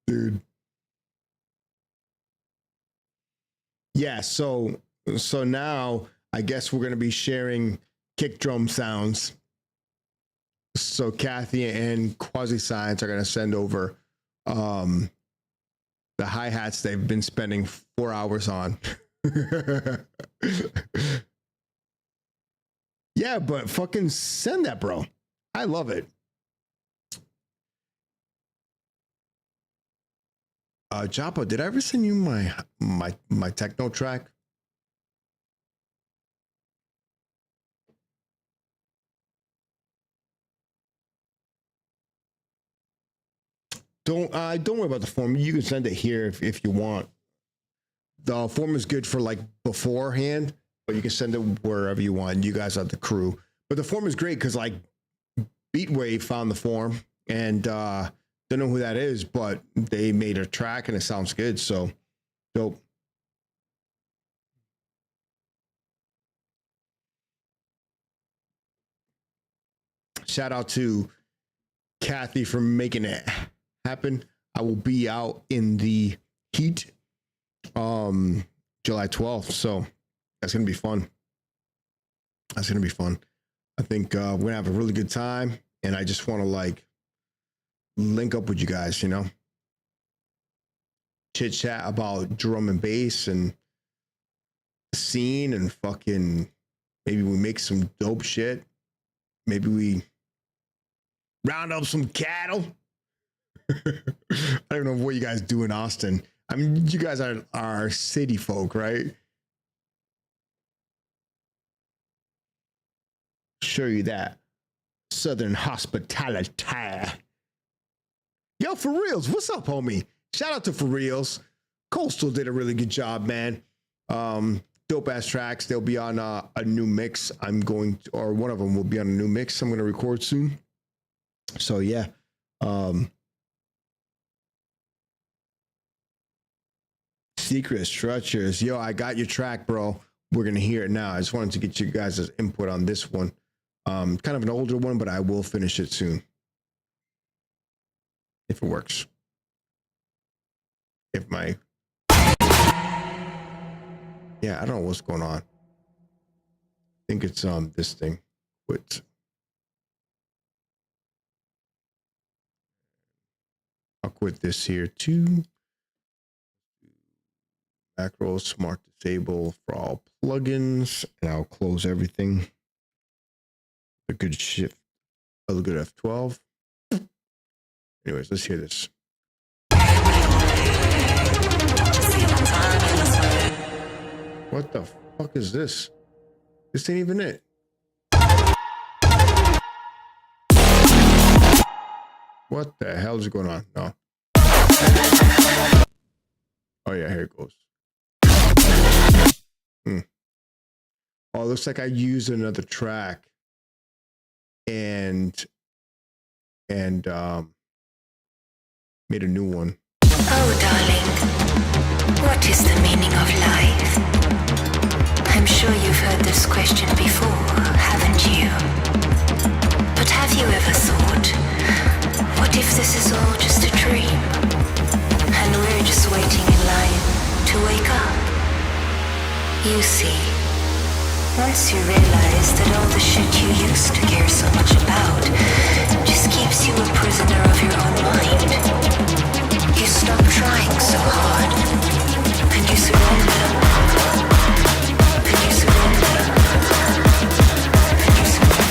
Dude. Yeah, so now I guess we're gonna be sharing kick drum sounds. So Kathy and Quasi Science are gonna send over the hi-hats they've been spending 4 hours on. Yeah, but fucking send that, bro. I love it. Joppa, did I ever send you my techno track? Don't worry about the form. You can send it here if you want. The form is good for like beforehand, but you can send it wherever you want. You guys are the crew. But the form is great because like Beatwave found the form and don't know who that is, but they made a track and it sounds good. So dope. Shout out to Kathy for making it happen. I will be out in the heat July 12th. So that's going to be fun. That's going to be fun. I think we're going to have a really good time. And I just want to like link up with you guys, you know, chit chat about drum and bass and the scene and fucking maybe we make some dope shit. Maybe we round up some cattle. I don't know what you guys do in Austin. I mean, you guys are city folk, right? Show you that Southern hospitality. Yo, For Reals, what's up, homie? Shout out to For Reals. Coastal did a really good job, man. Dope ass tracks. They'll be on a new mix. Or one of them will be on a new mix. I'm going to record soon. So yeah. Secret Structures. Yo, I got your track, bro. We're going to hear it now. I just wanted to get you guys' input on this one. Kind of an older one, but I will finish it soon. If it works. Yeah, I don't know what's going on. think it's this thing. Quit. I'll quit this here too. Macro smart disable for all plugins, and I'll close everything. A good shift. A good F12. Anyways, let's hear this. What the fuck is this? This ain't even it. What the hell is going on? No. Oh yeah, here it goes. Oh, it looks like I used another track and made a new one. Oh, darling, what is the meaning of life? I'm sure you've heard this question before, haven't you? But have you ever thought, what if this is all just a dream? And we're just waiting in line to wake up? You see, once you realize that all the shit you used to care so much about just keeps you a prisoner of your own mind, you stop trying so hard, and you surrender. And you surrender. And you surrender.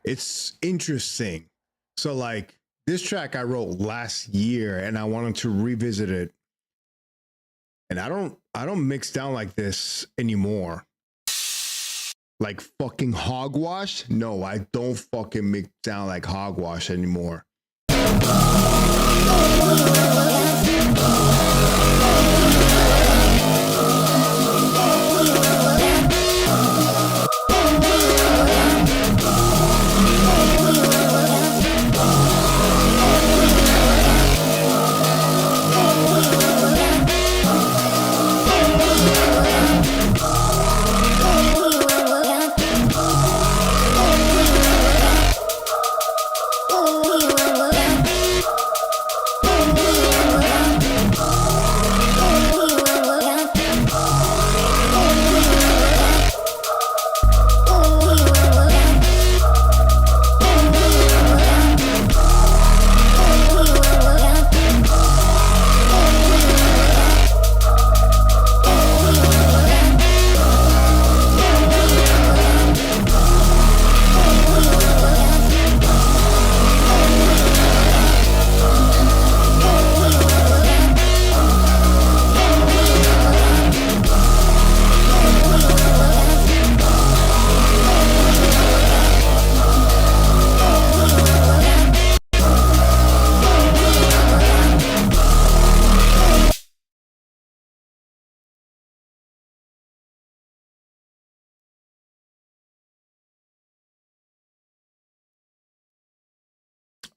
It's interesting. So like this track I wrote last year and I wanted to revisit it. And I don't mix down like this anymore. Like fucking hogwash? No, I don't fucking mix down like hogwash anymore.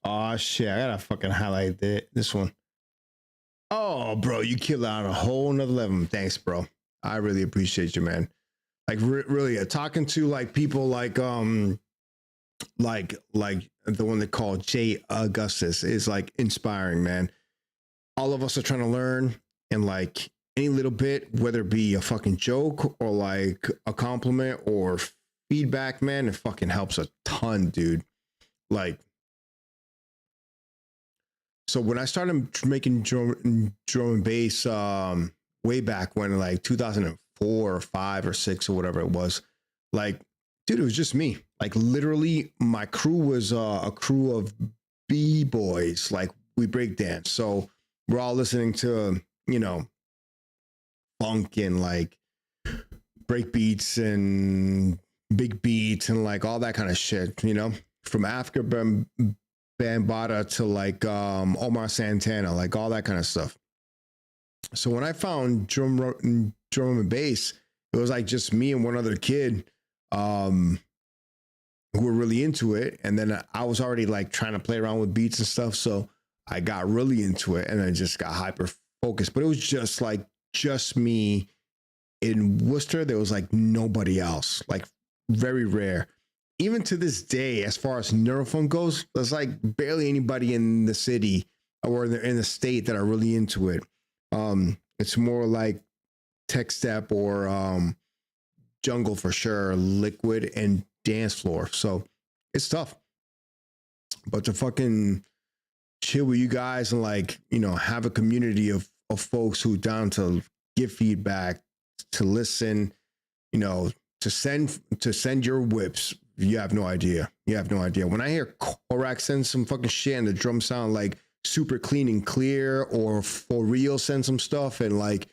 Oh shit, I gotta fucking highlight this one. Oh, bro, you killed out a whole nother level. Thanks, bro. I really appreciate you, man. Like really talking to like people like like the one they call J Augustus is like inspiring, man. All of us are trying to learn, and like any little bit, whether it be a fucking joke or like a compliment or feedback, man, it fucking helps a ton, dude. Like, so when I started making drum and bass, way back when, like 2004 or 5 or 6 or whatever it was, like, dude, it was just me. Like, literally, my crew was a crew of B-boys. Like, we break dance, so we're all listening to, you know, funk and like break beats and big beats and like all that kind of shit, you know, from Africa Bambaataa to like Omar Santana, like all that kind of stuff. So when I found drum and bass, it was like just me and one other kid who were really into it. And then I was already like trying to play around with beats and stuff, so I got really into it and I just got hyper focused. But it was just me in Worcester. There was like nobody else, like very rare. Even to this day, as far as neurofunk goes, there's like barely anybody in the city or in the state that are really into it. It's more like tech step or jungle for sure, liquid and dance floor. So it's tough. But to fucking chill with you guys and like, you know, have a community of folks who down to give feedback, to listen, you know, to send your whips. You have no idea. When I hear Korak send some fucking shit and the drums sound like super clean and clear, or For Real send some stuff and like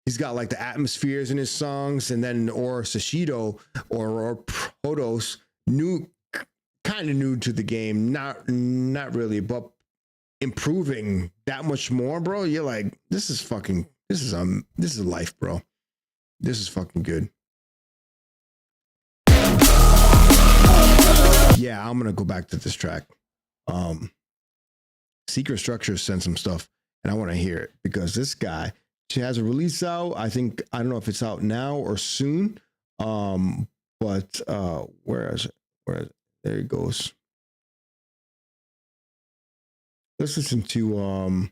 he's got like the atmospheres in his songs, and then or Sashido or Protos, kind of new to the game, not really, but improving that much more, bro. You're like, this is life, bro. This is fucking good. Yeah, I'm gonna go back to this track. Secret Structures sent some stuff and I want to hear it because this guy, she has a release out. I don't know if it's out now or soon. But where is it? There it goes. Let's listen to oh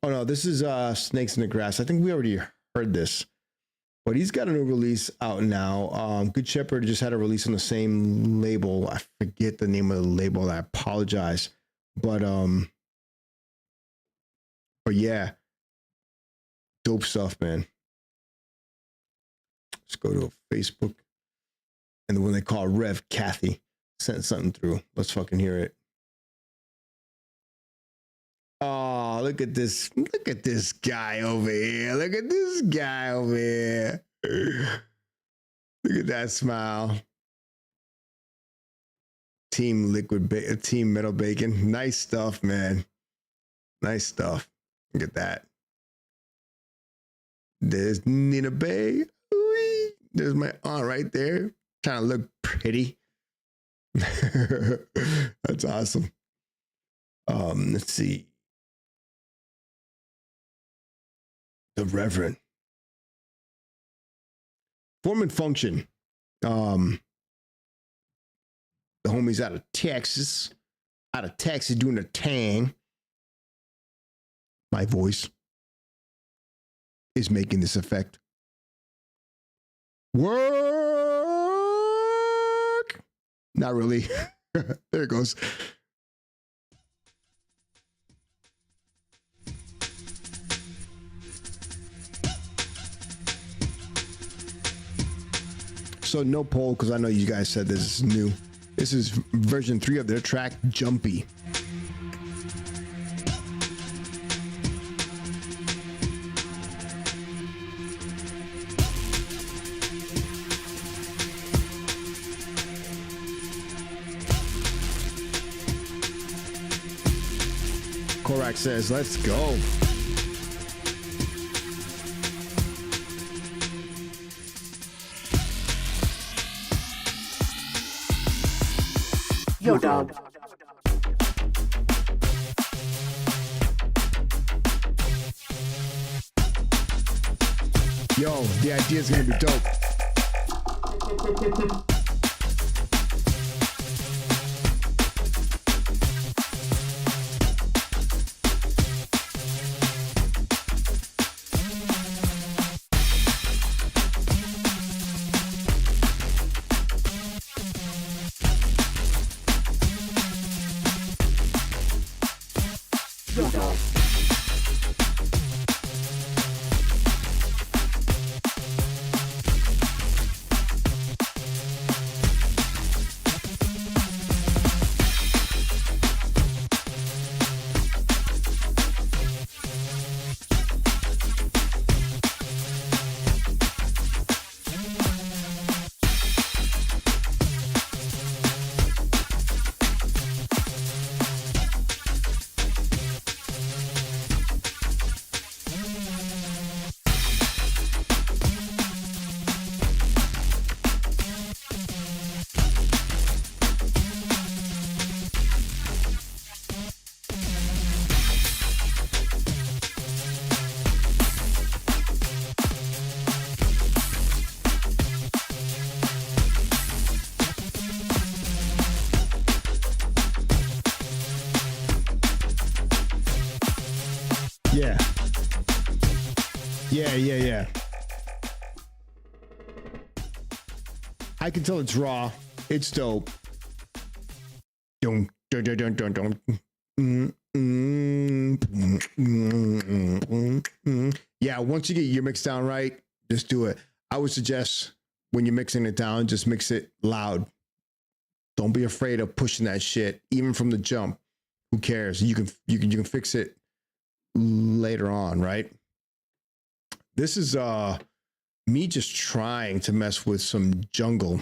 no, this is Snakes in the Grass. I think we already heard this, but he's got a new release out now. Good Shepherd just had a release on the same label. I forget the name of the label. I apologize, but yeah, dope stuff, man. Let's go to Facebook, and the one they call Rev Kathy sent something through. Let's fucking hear it. Oh, look at this guy over here. Look at that smile. Team Metal Bacon. Nice stuff, man. Nice stuff. Look at that. There's Nina Bay. Ooh, there's my aunt right there. Trying to look pretty. That's awesome. Let's see. The Reverend. Form and Function. The homies out of Texas doing a tang. My voice is making this effect. Work. Not really. There it goes. So no poll, because I know you guys said this is new. This is version 3 of their track, Jumpy. Korak says, let's go. Yo, dog. Yo, the idea is gonna be dope. Yeah. I can tell it's raw. It's dope. Dun, dun, dun, dun, dun, dun. Yeah, once you get your mix down right, just do it. I would suggest when you're mixing it down, just mix it loud. Don't be afraid of pushing that shit, even from the jump. Who cares? You can fix it later on, right? This is me just trying to mess with some jungle.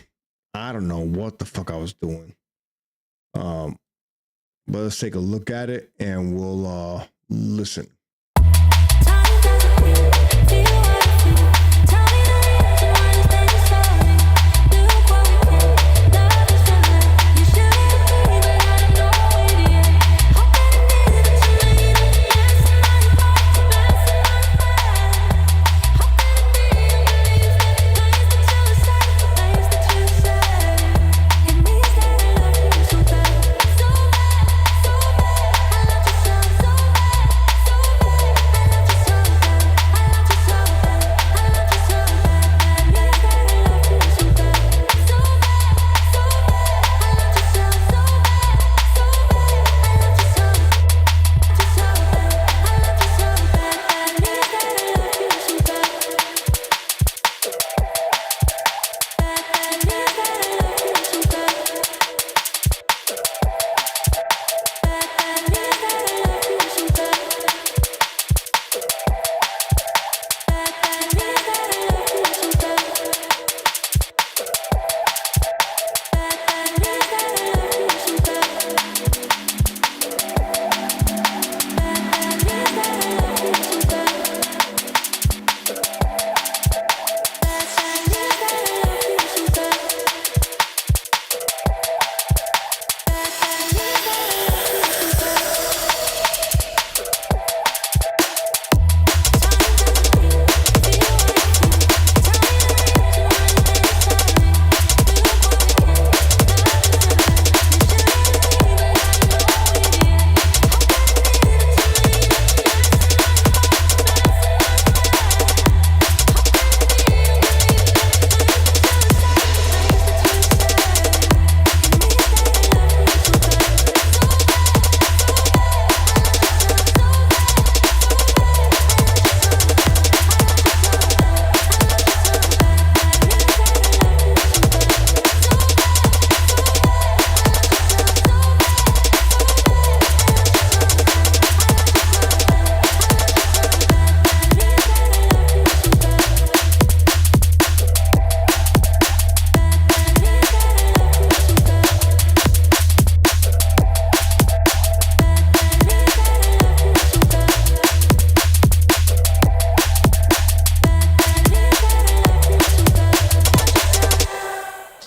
I don't know what the fuck I was doing. But let's take a look at it and we'll listen.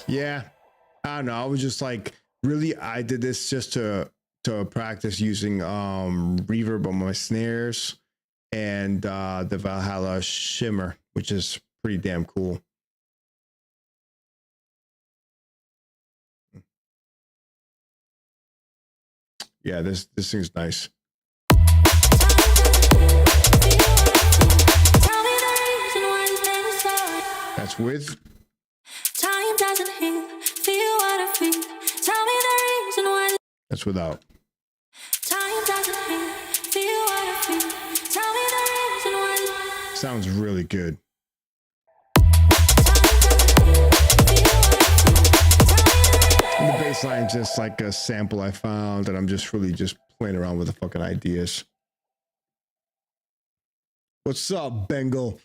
Yeah, I don't know. I was just like, really, I did this just to practice using reverb on my snares and the Valhalla shimmer, which is pretty damn cool. Yeah, this thing's nice. That's with. Time doesn't heal, feel what I feel. Tell me the reason why. That's without. Time doesn't heal, feel what I feel. Tell me the reason why. Sounds really good. And the bass line's just like a sample I found, and I'm just really just playing around with the fucking ideas. What's up, Bengal?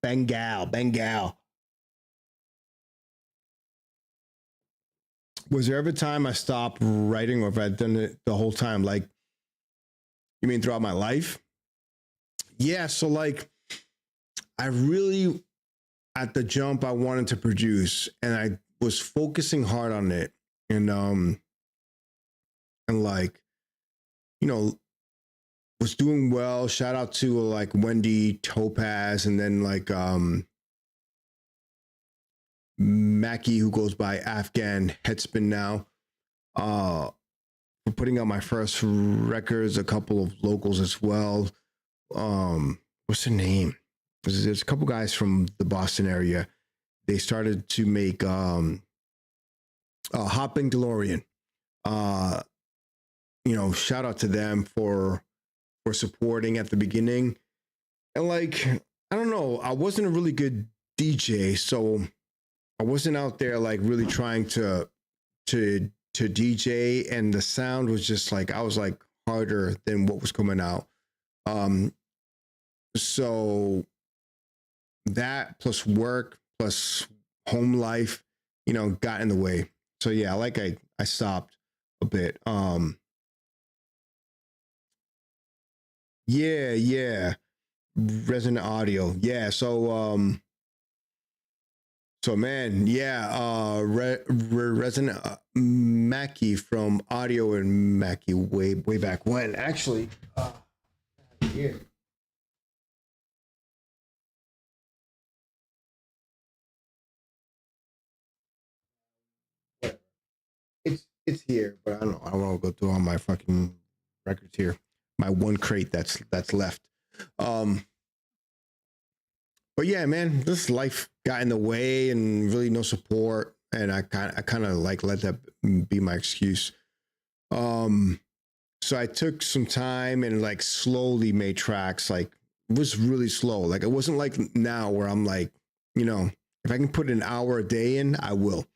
Bengal. Was there ever a time I stopped writing, or if I'd done it the whole time? Like, you mean throughout my life? Yeah, so like, I really, at the jump, I wanted to produce, and I was focusing hard on it, and like, you know, was doing well. Shout out to like Wendy, Topaz, and then like Mackie, who goes by Afghan Headspin now, for putting out my first records, a couple of locals as well. what's the name? There's a couple guys from the Boston area. They started to make Hopping DeLorean. Shout out to them for supporting at the beginning. And like, I don't know, I wasn't a really good DJ, so I wasn't out there like really trying to DJ, and the sound was just like, I was like harder than what was coming out. So that plus work plus home life, got in the way. So yeah, like I stopped a bit. Yeah. Resonant audio. Yeah. So man, yeah, Resonant Mackie from Audio and Mackie way back when. Actually, yeah. It's here, but I don't know. I want to go through all my fucking records here. My one crate that's left. But yeah, man, this life got in the way and really no support, and I kind of like let that be my excuse. So I took some time and like slowly made tracks. Like, it was really slow. Like, it wasn't like now where I'm like, if I can put an hour a day in, I will.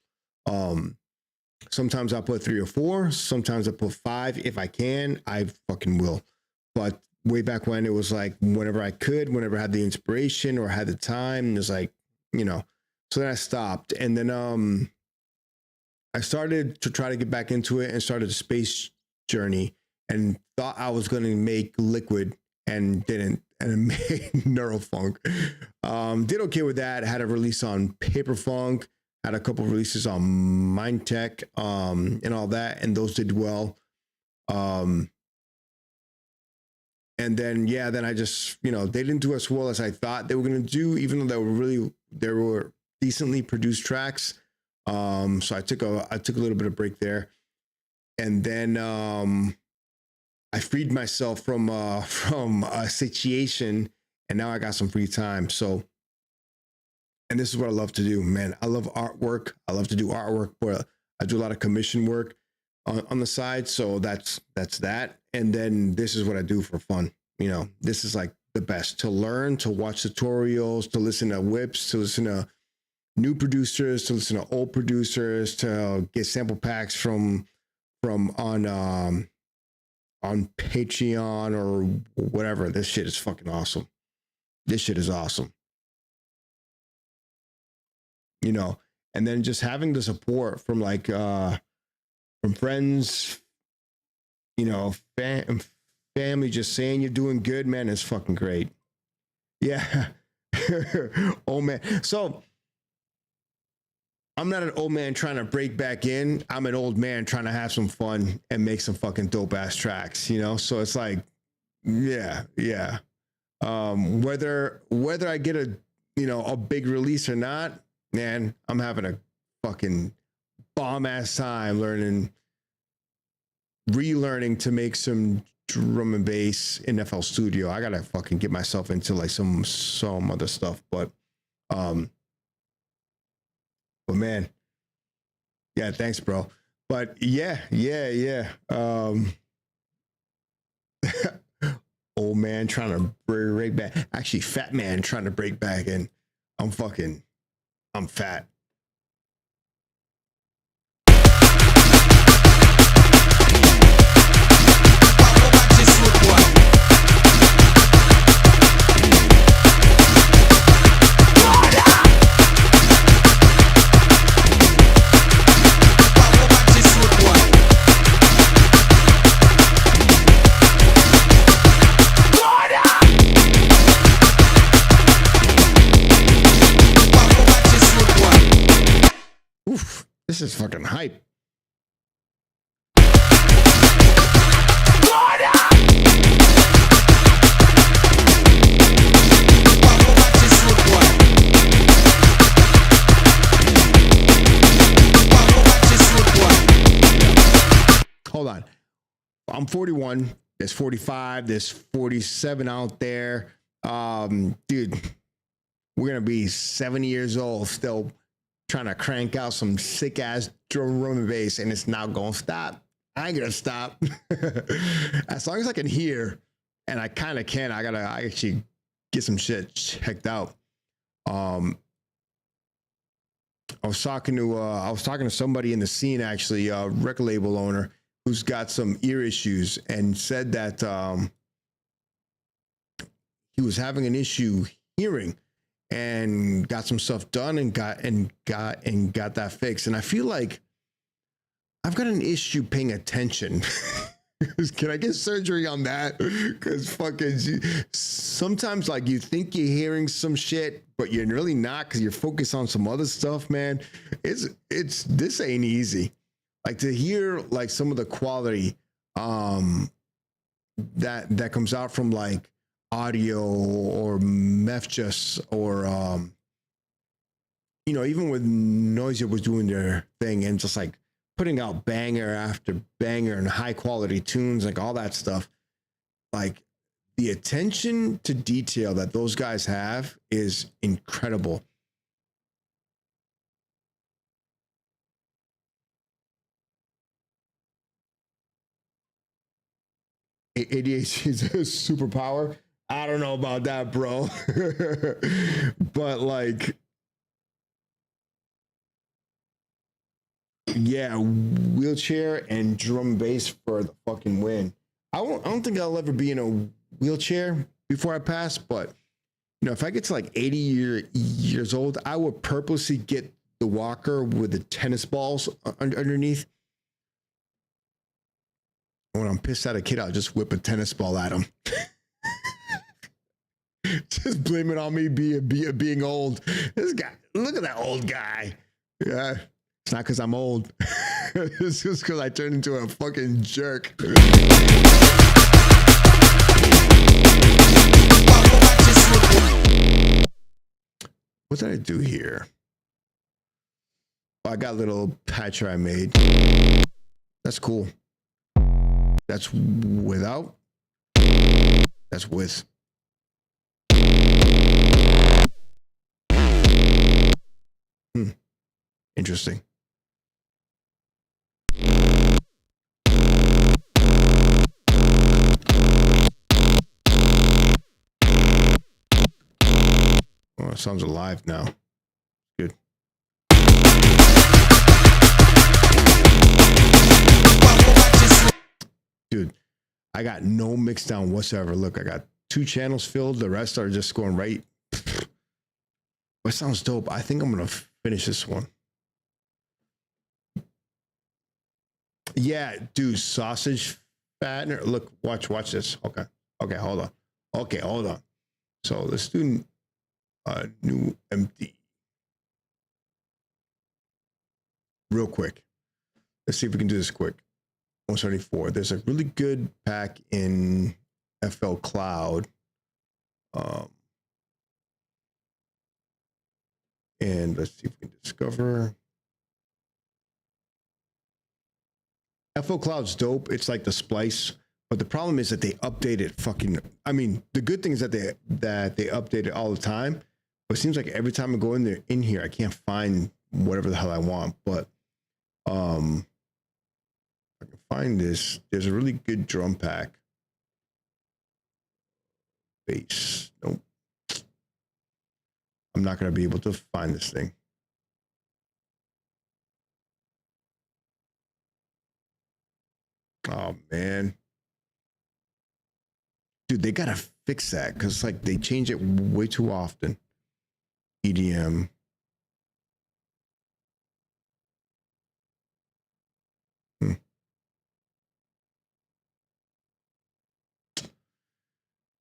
Sometimes I'll put 3 or 4. Sometimes I put 5. If I can, I fucking will. But way back when, it was like whenever I could, whenever I had the inspiration or had the time, it was like, so then I stopped. And then I started to try to get back into it and started a space journey and thought I was going to make Liquid and didn't. And I made Neurofunk. Did okay with that. Had a release on Paperfunk. Had a couple of releases on Mindtech and all that, and those did well. And then I just, they didn't do as well as I thought they were going to do, even though they were decently produced tracks. So I took a little bit of break there, and then I freed myself from a situation, and now I got some free time. So. And this is what I love to do, man. I love artwork. I love to do artwork, but I do a lot of commission work on the side. So that's that. And then this is what I do for fun. This is like the best, to learn, to watch tutorials, to listen to whips, to listen to new producers, to listen to old producers, to get sample packs from on Patreon or whatever. This shit is fucking awesome. This shit is awesome. And then just having the support from like from friends, family, just saying you're doing good, man, is fucking great. Yeah. Oh man. So I'm not an old man trying to break back in. I'm an old man trying to have some fun and make some fucking dope ass tracks, So it's like, yeah. Whether I get a big release or not, man, I'm having a fucking bomb ass time relearning to make some drum and bass in FL Studio. I gotta fucking get myself into like some other stuff, but man, yeah, thanks, bro. But yeah. Old man trying to break back. Actually, fat man trying to break back, and I'm fat. This is fucking hype. Hold on. I'm 41. There's 45. There's 47 out there. Dude, we're gonna be 70 years old still trying to crank out some sick ass drum and bass, and it's not gonna stop. I ain't gonna stop. As long as I can hear, and I kind of can, I actually get some shit checked out. I was talking to somebody in the scene, actually, a record label owner who's got some ear issues, and said that he was having an issue hearing, and got some stuff done, and got that fixed. And I feel like I've got an issue paying attention. Can I get surgery on that? Because fucking sometimes, like, you think you're hearing some shit, but you're really not, because you're focused on some other stuff, man. It's this ain't easy. Like, to hear like some of the quality that comes out from like audio or Mefjus, or even with Noisia was doing their thing and just like putting out banger after banger and high quality tunes, like all that stuff. Like, the attention to detail that those guys have is incredible. ADHD is a superpower. I don't know about that, bro. But like, yeah, wheelchair and drum bass for the fucking win. I don't think I'll ever be in a wheelchair before I pass, but if I get to like 80 years old, I would purposely get the walker with the tennis balls underneath. When I'm pissed at a kid, I'll just whip a tennis ball at him. Just blame it on me being old. This guy, look at that old guy. Yeah, it's not because I'm old. It's just because I turned into a fucking jerk. What did I do here? Oh, I got a little patch I made. That's cool. That's without. That's with. Interesting. Oh, it sounds alive now. Good. Dude, I got no mix down whatsoever. Look, I got 2 channels filled. The rest are just going right. That sounds dope. I think I'm going to finish this one. Yeah, dude, sausage fattener. Look, watch this. Okay, hold on. Okay, hold on. So let's do a new empty. Real quick. Let's see if we can do this quick. 174. There's a really good pack in FL Cloud. And let's see if we can discover. FL Cloud's dope. It's like the splice, but the problem is that they update it the good thing is that they update it all the time, but it seems like every time I go in here, I can't find whatever the hell I want. But I can find this. There's a really good drum pack. Bass. Nope. I'm not going to be able to find this thing. Oh, man. Dude, they got to fix that because like they change it way too often. EDM.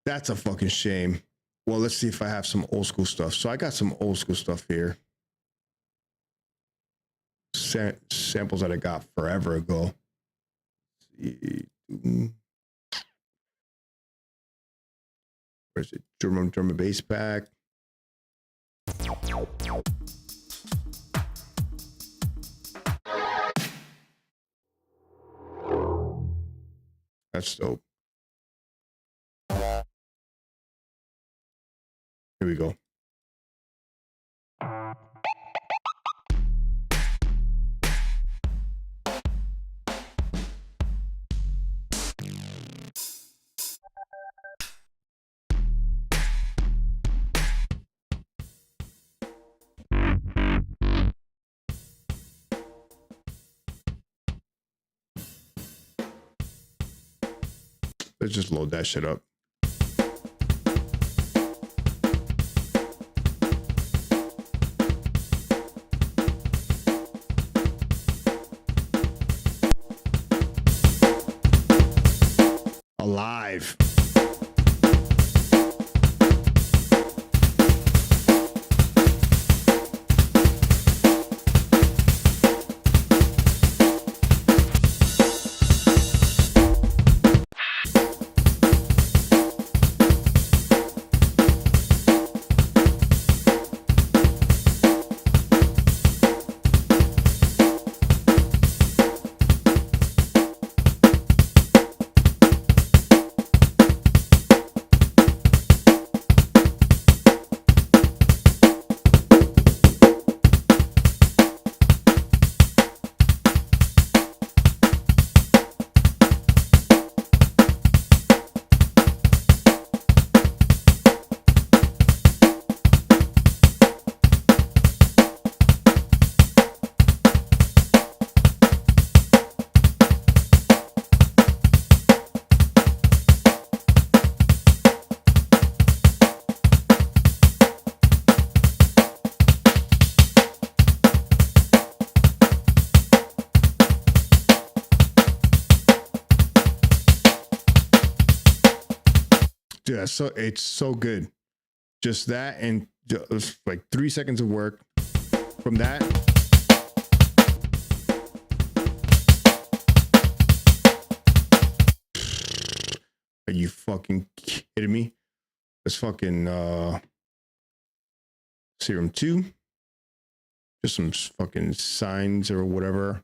That's a fucking shame. Well, let's see if I have some old school stuff. So I got some old school stuff here. Samples that I got forever ago. Where's it? Drum and bass pack. That's dope. we go. Let's just load that shit up. Alive. Yeah, so it's so good. Just that and just like 3 seconds of work from that. Are you fucking kidding me? Let's fucking serum 2. Just some fucking signs or whatever.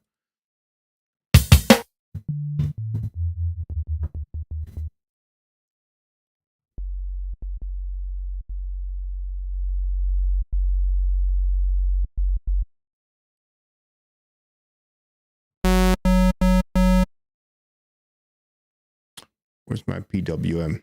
Where's my PWM?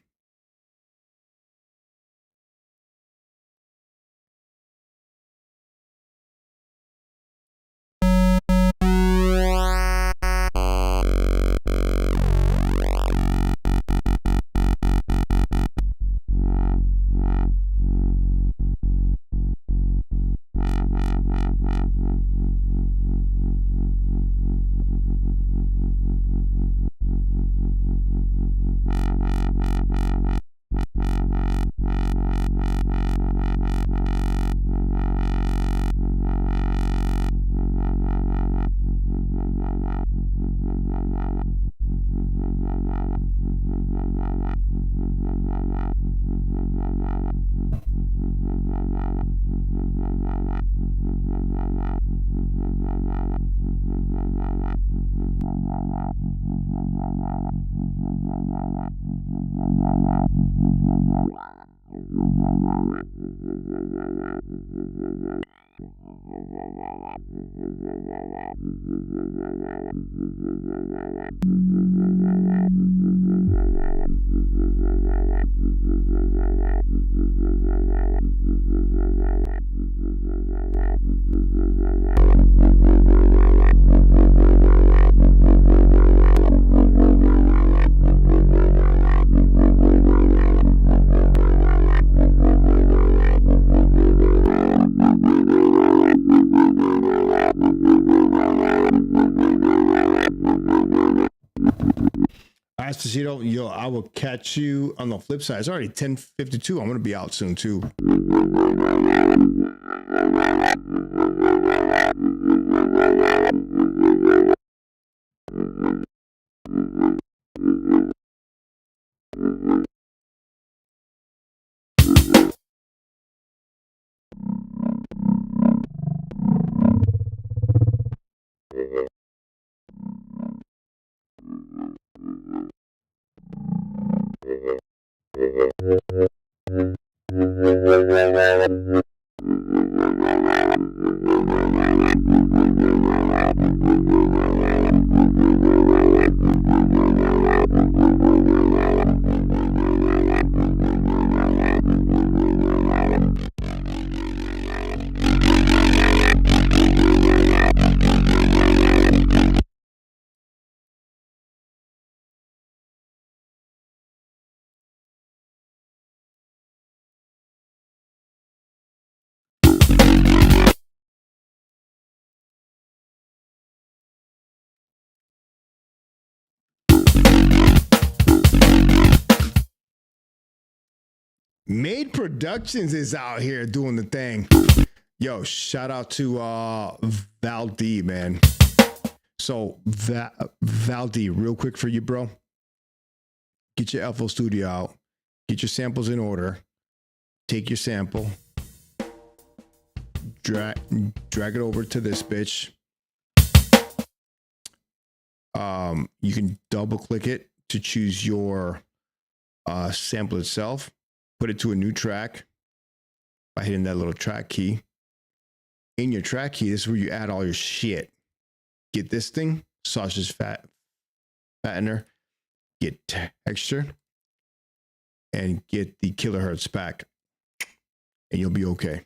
Astacito, yo, I will catch you on the flip side. It's already 10:52. I'm gonna be out soon too. Made Productions is out here doing the thing. Yo, shout out to Val D, man. So Val D, real quick for you, bro. Get your FL Studio out. Get your samples in order. Take your sample. Drag it over to this bitch. You can double click it to choose your sample itself. Put it to a new track by hitting that little track key. In your track key, this is where you add all your shit. Get this thing, sausage fattener, get texture, and get the kilohertz back, and you'll be okay.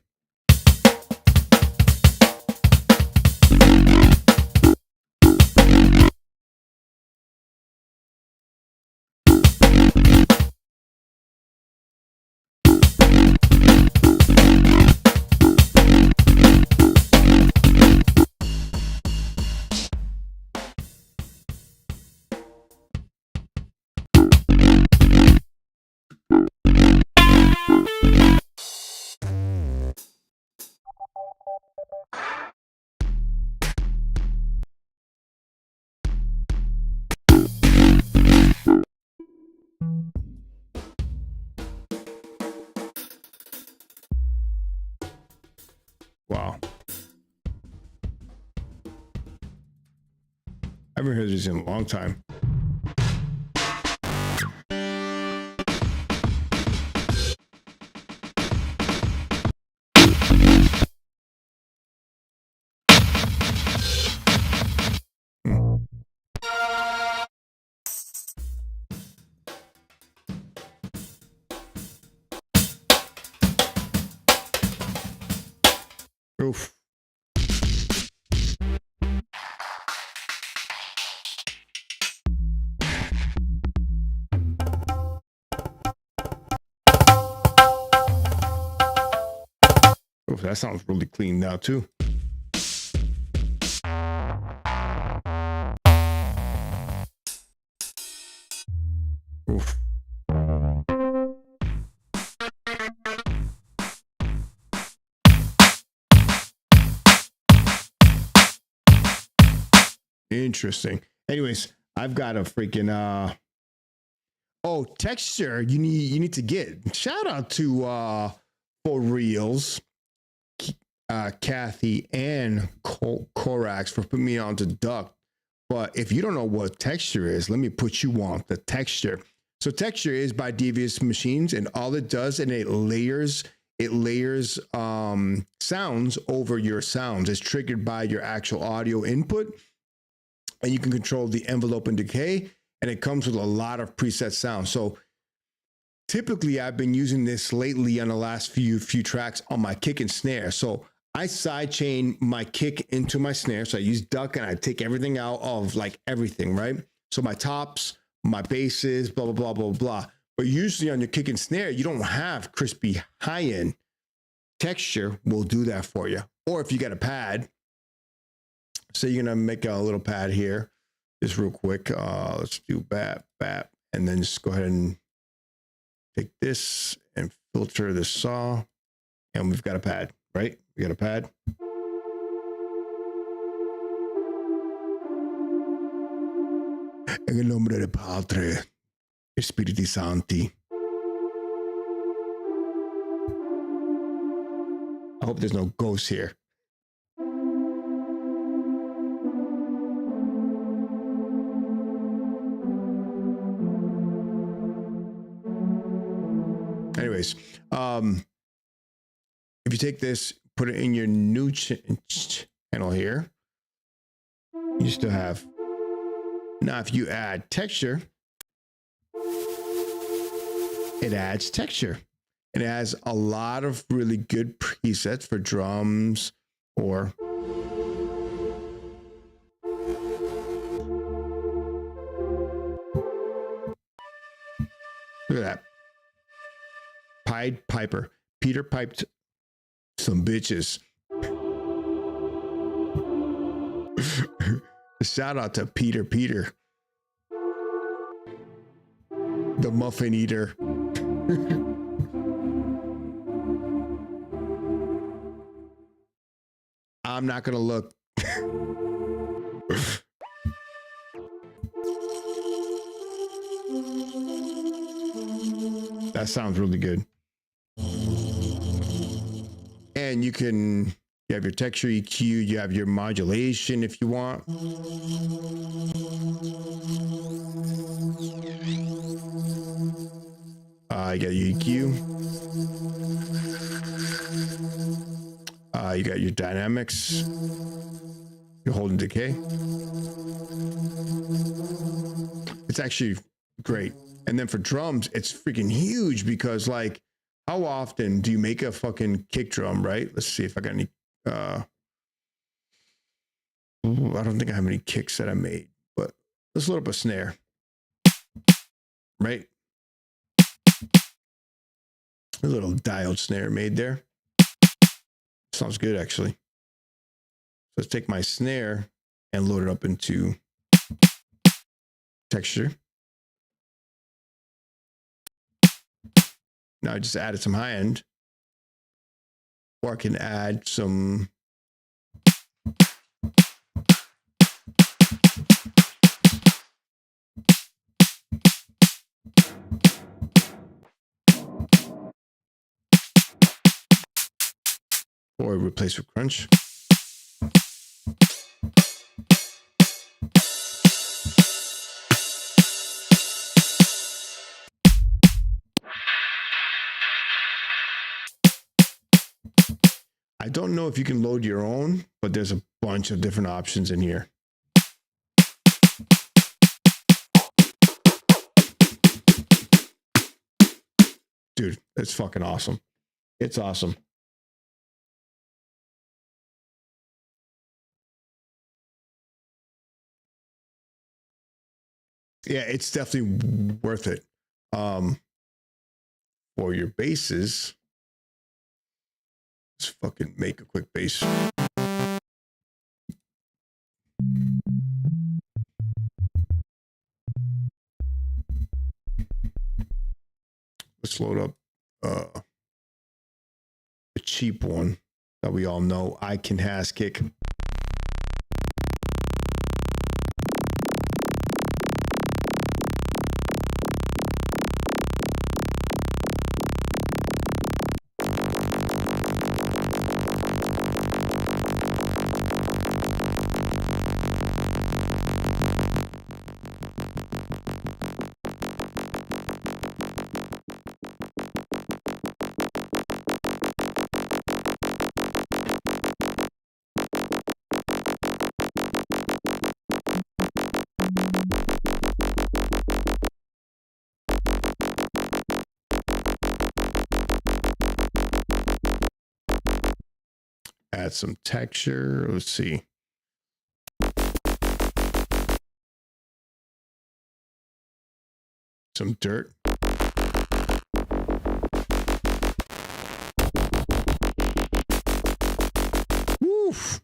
Wow. I haven't heard this in a long time. Oof. Oof, that sounds really clean now too. Oof. Interesting. Anyways, I've got a freaking texture you need to get. Shout out to For Reals, Kathy and Corax for putting me on to Duck. But if you don't know what texture is, let me put you on the texture. So texture is by Devious Machines, and all it does, and it layers sounds over your sounds. It's triggered by your actual audio input, and you can control the envelope and decay, and it comes with a lot of preset sounds. So typically I've been using this lately on the last few tracks on my kick and snare. So I sidechain my kick into my snare. So I use Duck and I take everything out of like everything, right? So my tops, my basses, blah, blah, blah, blah, blah. But usually on your kick and snare, you don't have crispy high-end. Texture will do that for you. Or if you got a pad, say you're gonna make a little pad here, just real quick. Let's do bap, and then just go ahead and take this and filter the saw, and we've got a pad, right? We got a pad. En el nombre del Padre, Espíritu Santi. I hope there's no ghosts here. Anyways, if you take this, put it in your new channel here, you still have. Now, if you add texture, it adds texture. It has a lot of really good presets for drums or look at that. Pied Piper. Peter piped some bitches. Shout out to Peter, the muffin eater. I'm not gonna look. That sounds really good. And you have your texture EQ, you have your modulation if you want. You got your EQ. You got your dynamics. Your hold and decay. It's actually great. And then for drums, it's freaking huge because, like, how often do you make a fucking kick drum, right? Let's see if I got any. I don't think I have any kicks that I made, but let's load up a snare, right? A little dialed snare made there. Sounds good, actually. So let's take my snare and load it up into texture. Now I just added some high end, or I can add some or replace with crunch. I don't know if you can load your own, but there's a bunch of different options in here. Dude, it's fucking awesome. It's awesome. Yeah, it's definitely worth it. For your basses, let's fucking make a quick bass. Let's load up a cheap one that we all know. I Can Has Kick. Add some texture. Let's see. Some dirt. Woof.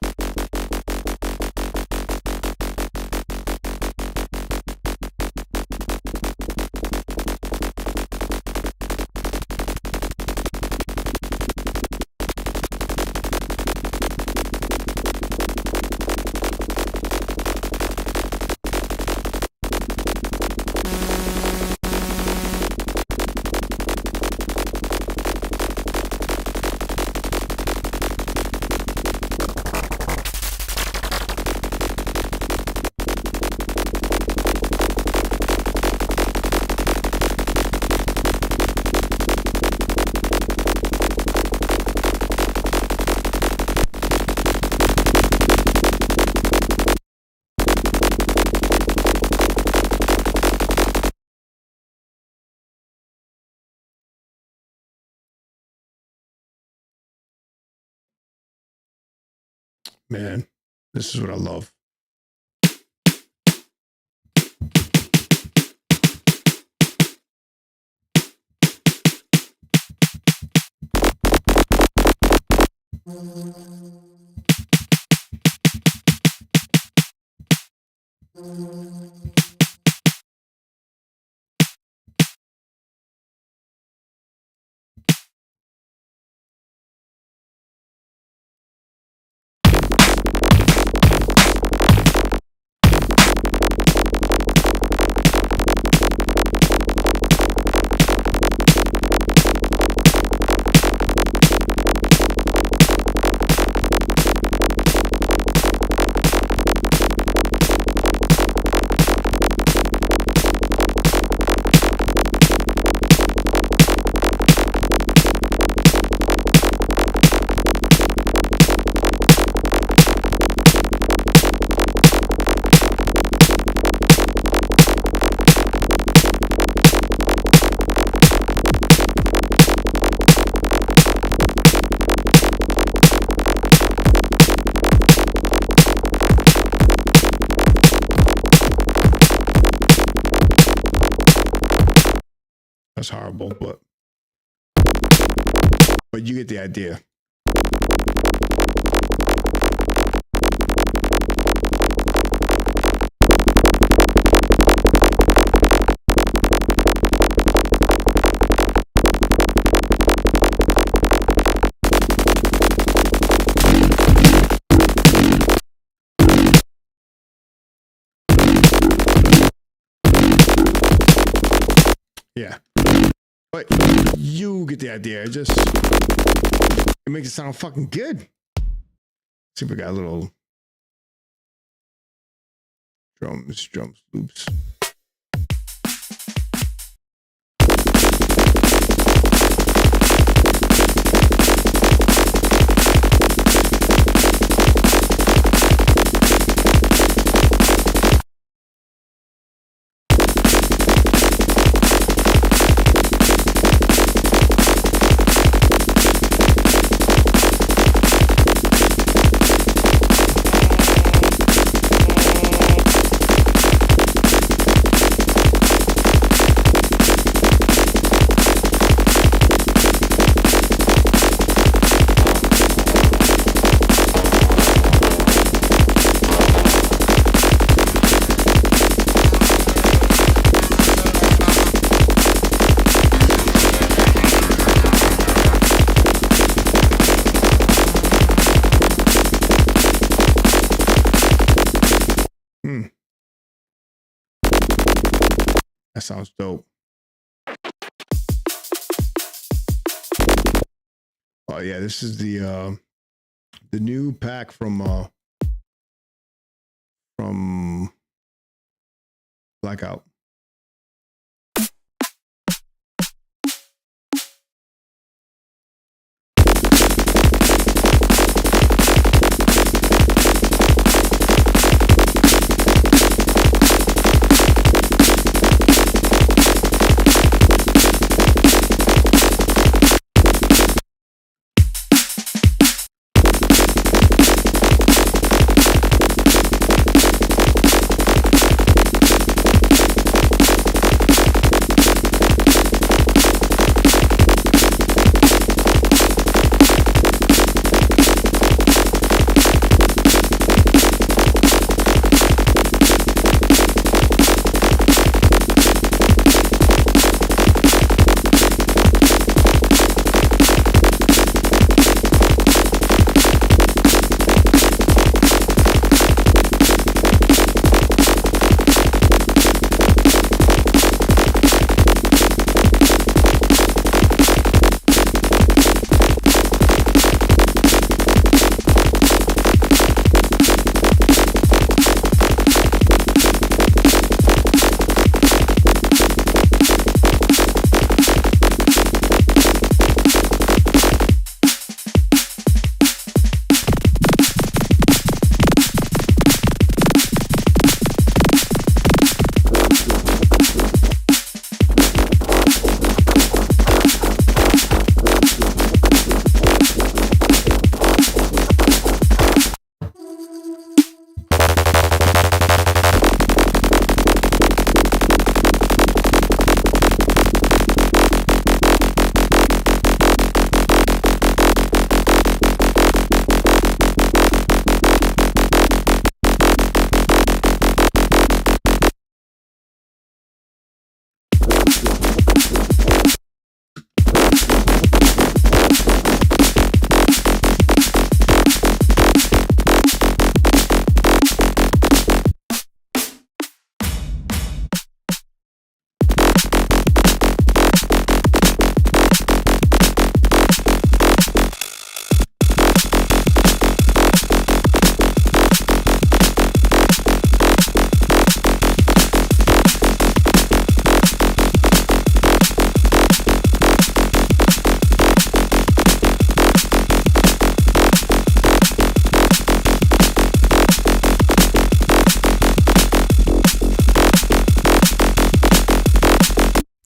Man, this is what I love. horrible, but you get the idea. Yeah. But you get the idea. It makes it sound fucking good. See if we got a little drums, loops. That sounds dope. Oh yeah, this is the new pack from Blackout.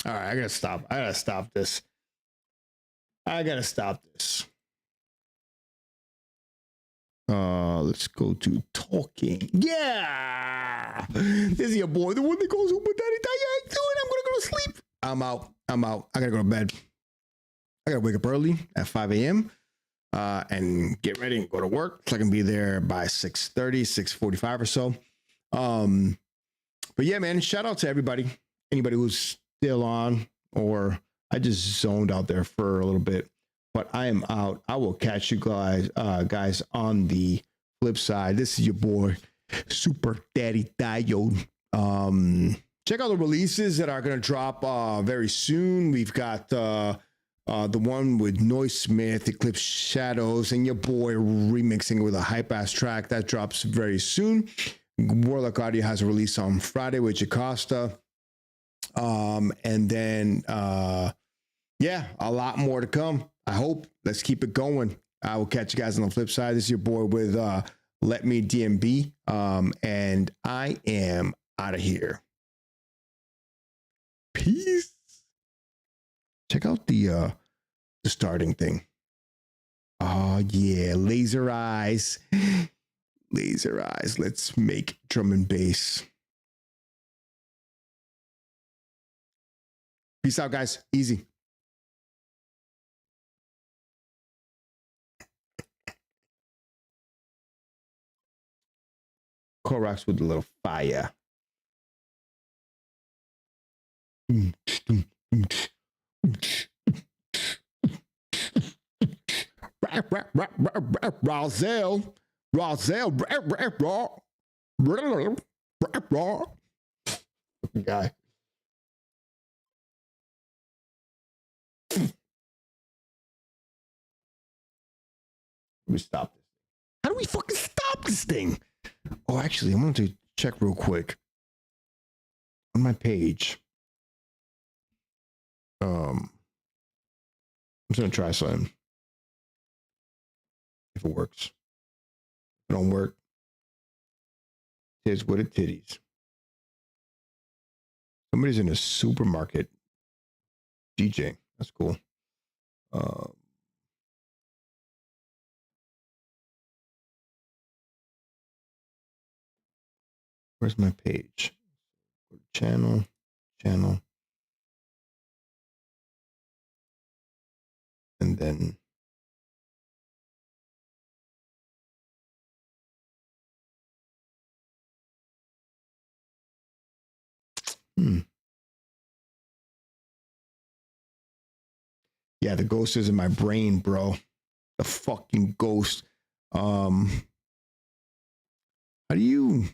I gotta stop. I gotta stop this. I gotta stop this. Let's go to talking. Yeah, this is your boy, the one that goes home with Daddy. How you doing? I'm gonna go to sleep. I'm out. I gotta go to bed. I gotta wake up early at 5 a.m. And get ready and go to work. So I can be there by 6:30, 6:45 or so. But yeah, man, shout out to everybody. Anybody who's still on, or I just zoned out there for a little bit. But I am out. I will catch you guys on the flip side. This is your boy, Super Daddy Diode. Check out the releases that are going to drop very soon. We've got the one with Noise Smith, Eclipse Shadows, and your boy remixing with a hype ass track that drops very soon. Warlock Audio has a release on Friday with Jacosta. And then yeah, a lot more to come. I hope. Let's keep it going. I will catch you guys on the flip side. This is your boy with Let Me DNB. And I am out of here. Peace. Check out the starting thing. Oh yeah, laser eyes. Laser eyes. Let's make drum and bass. Peace out, guys. Easy. Korax with a little fire. Roselle. Guy. We stop this. How do we fucking stop this thing? Oh, actually, I'm going to check real quick on my page. I'm just going to try something. If it works. If it don't work, here's what it titties. Somebody's in a supermarket DJing. That's cool. Where's my page? Channel. And then yeah, the ghost is in my brain, bro. The fucking ghost. How do you?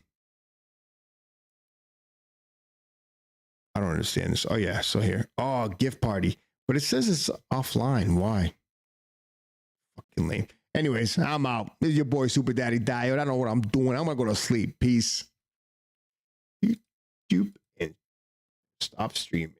I don't understand this. Oh yeah, so here. Oh, gift party. But it says it's offline. Why? Fucking lame. Anyways, I'm out. This is your boy Super Daddy Diode. I don't know what I'm doing. I'm gonna go to sleep. Peace. YouTube and stop streaming.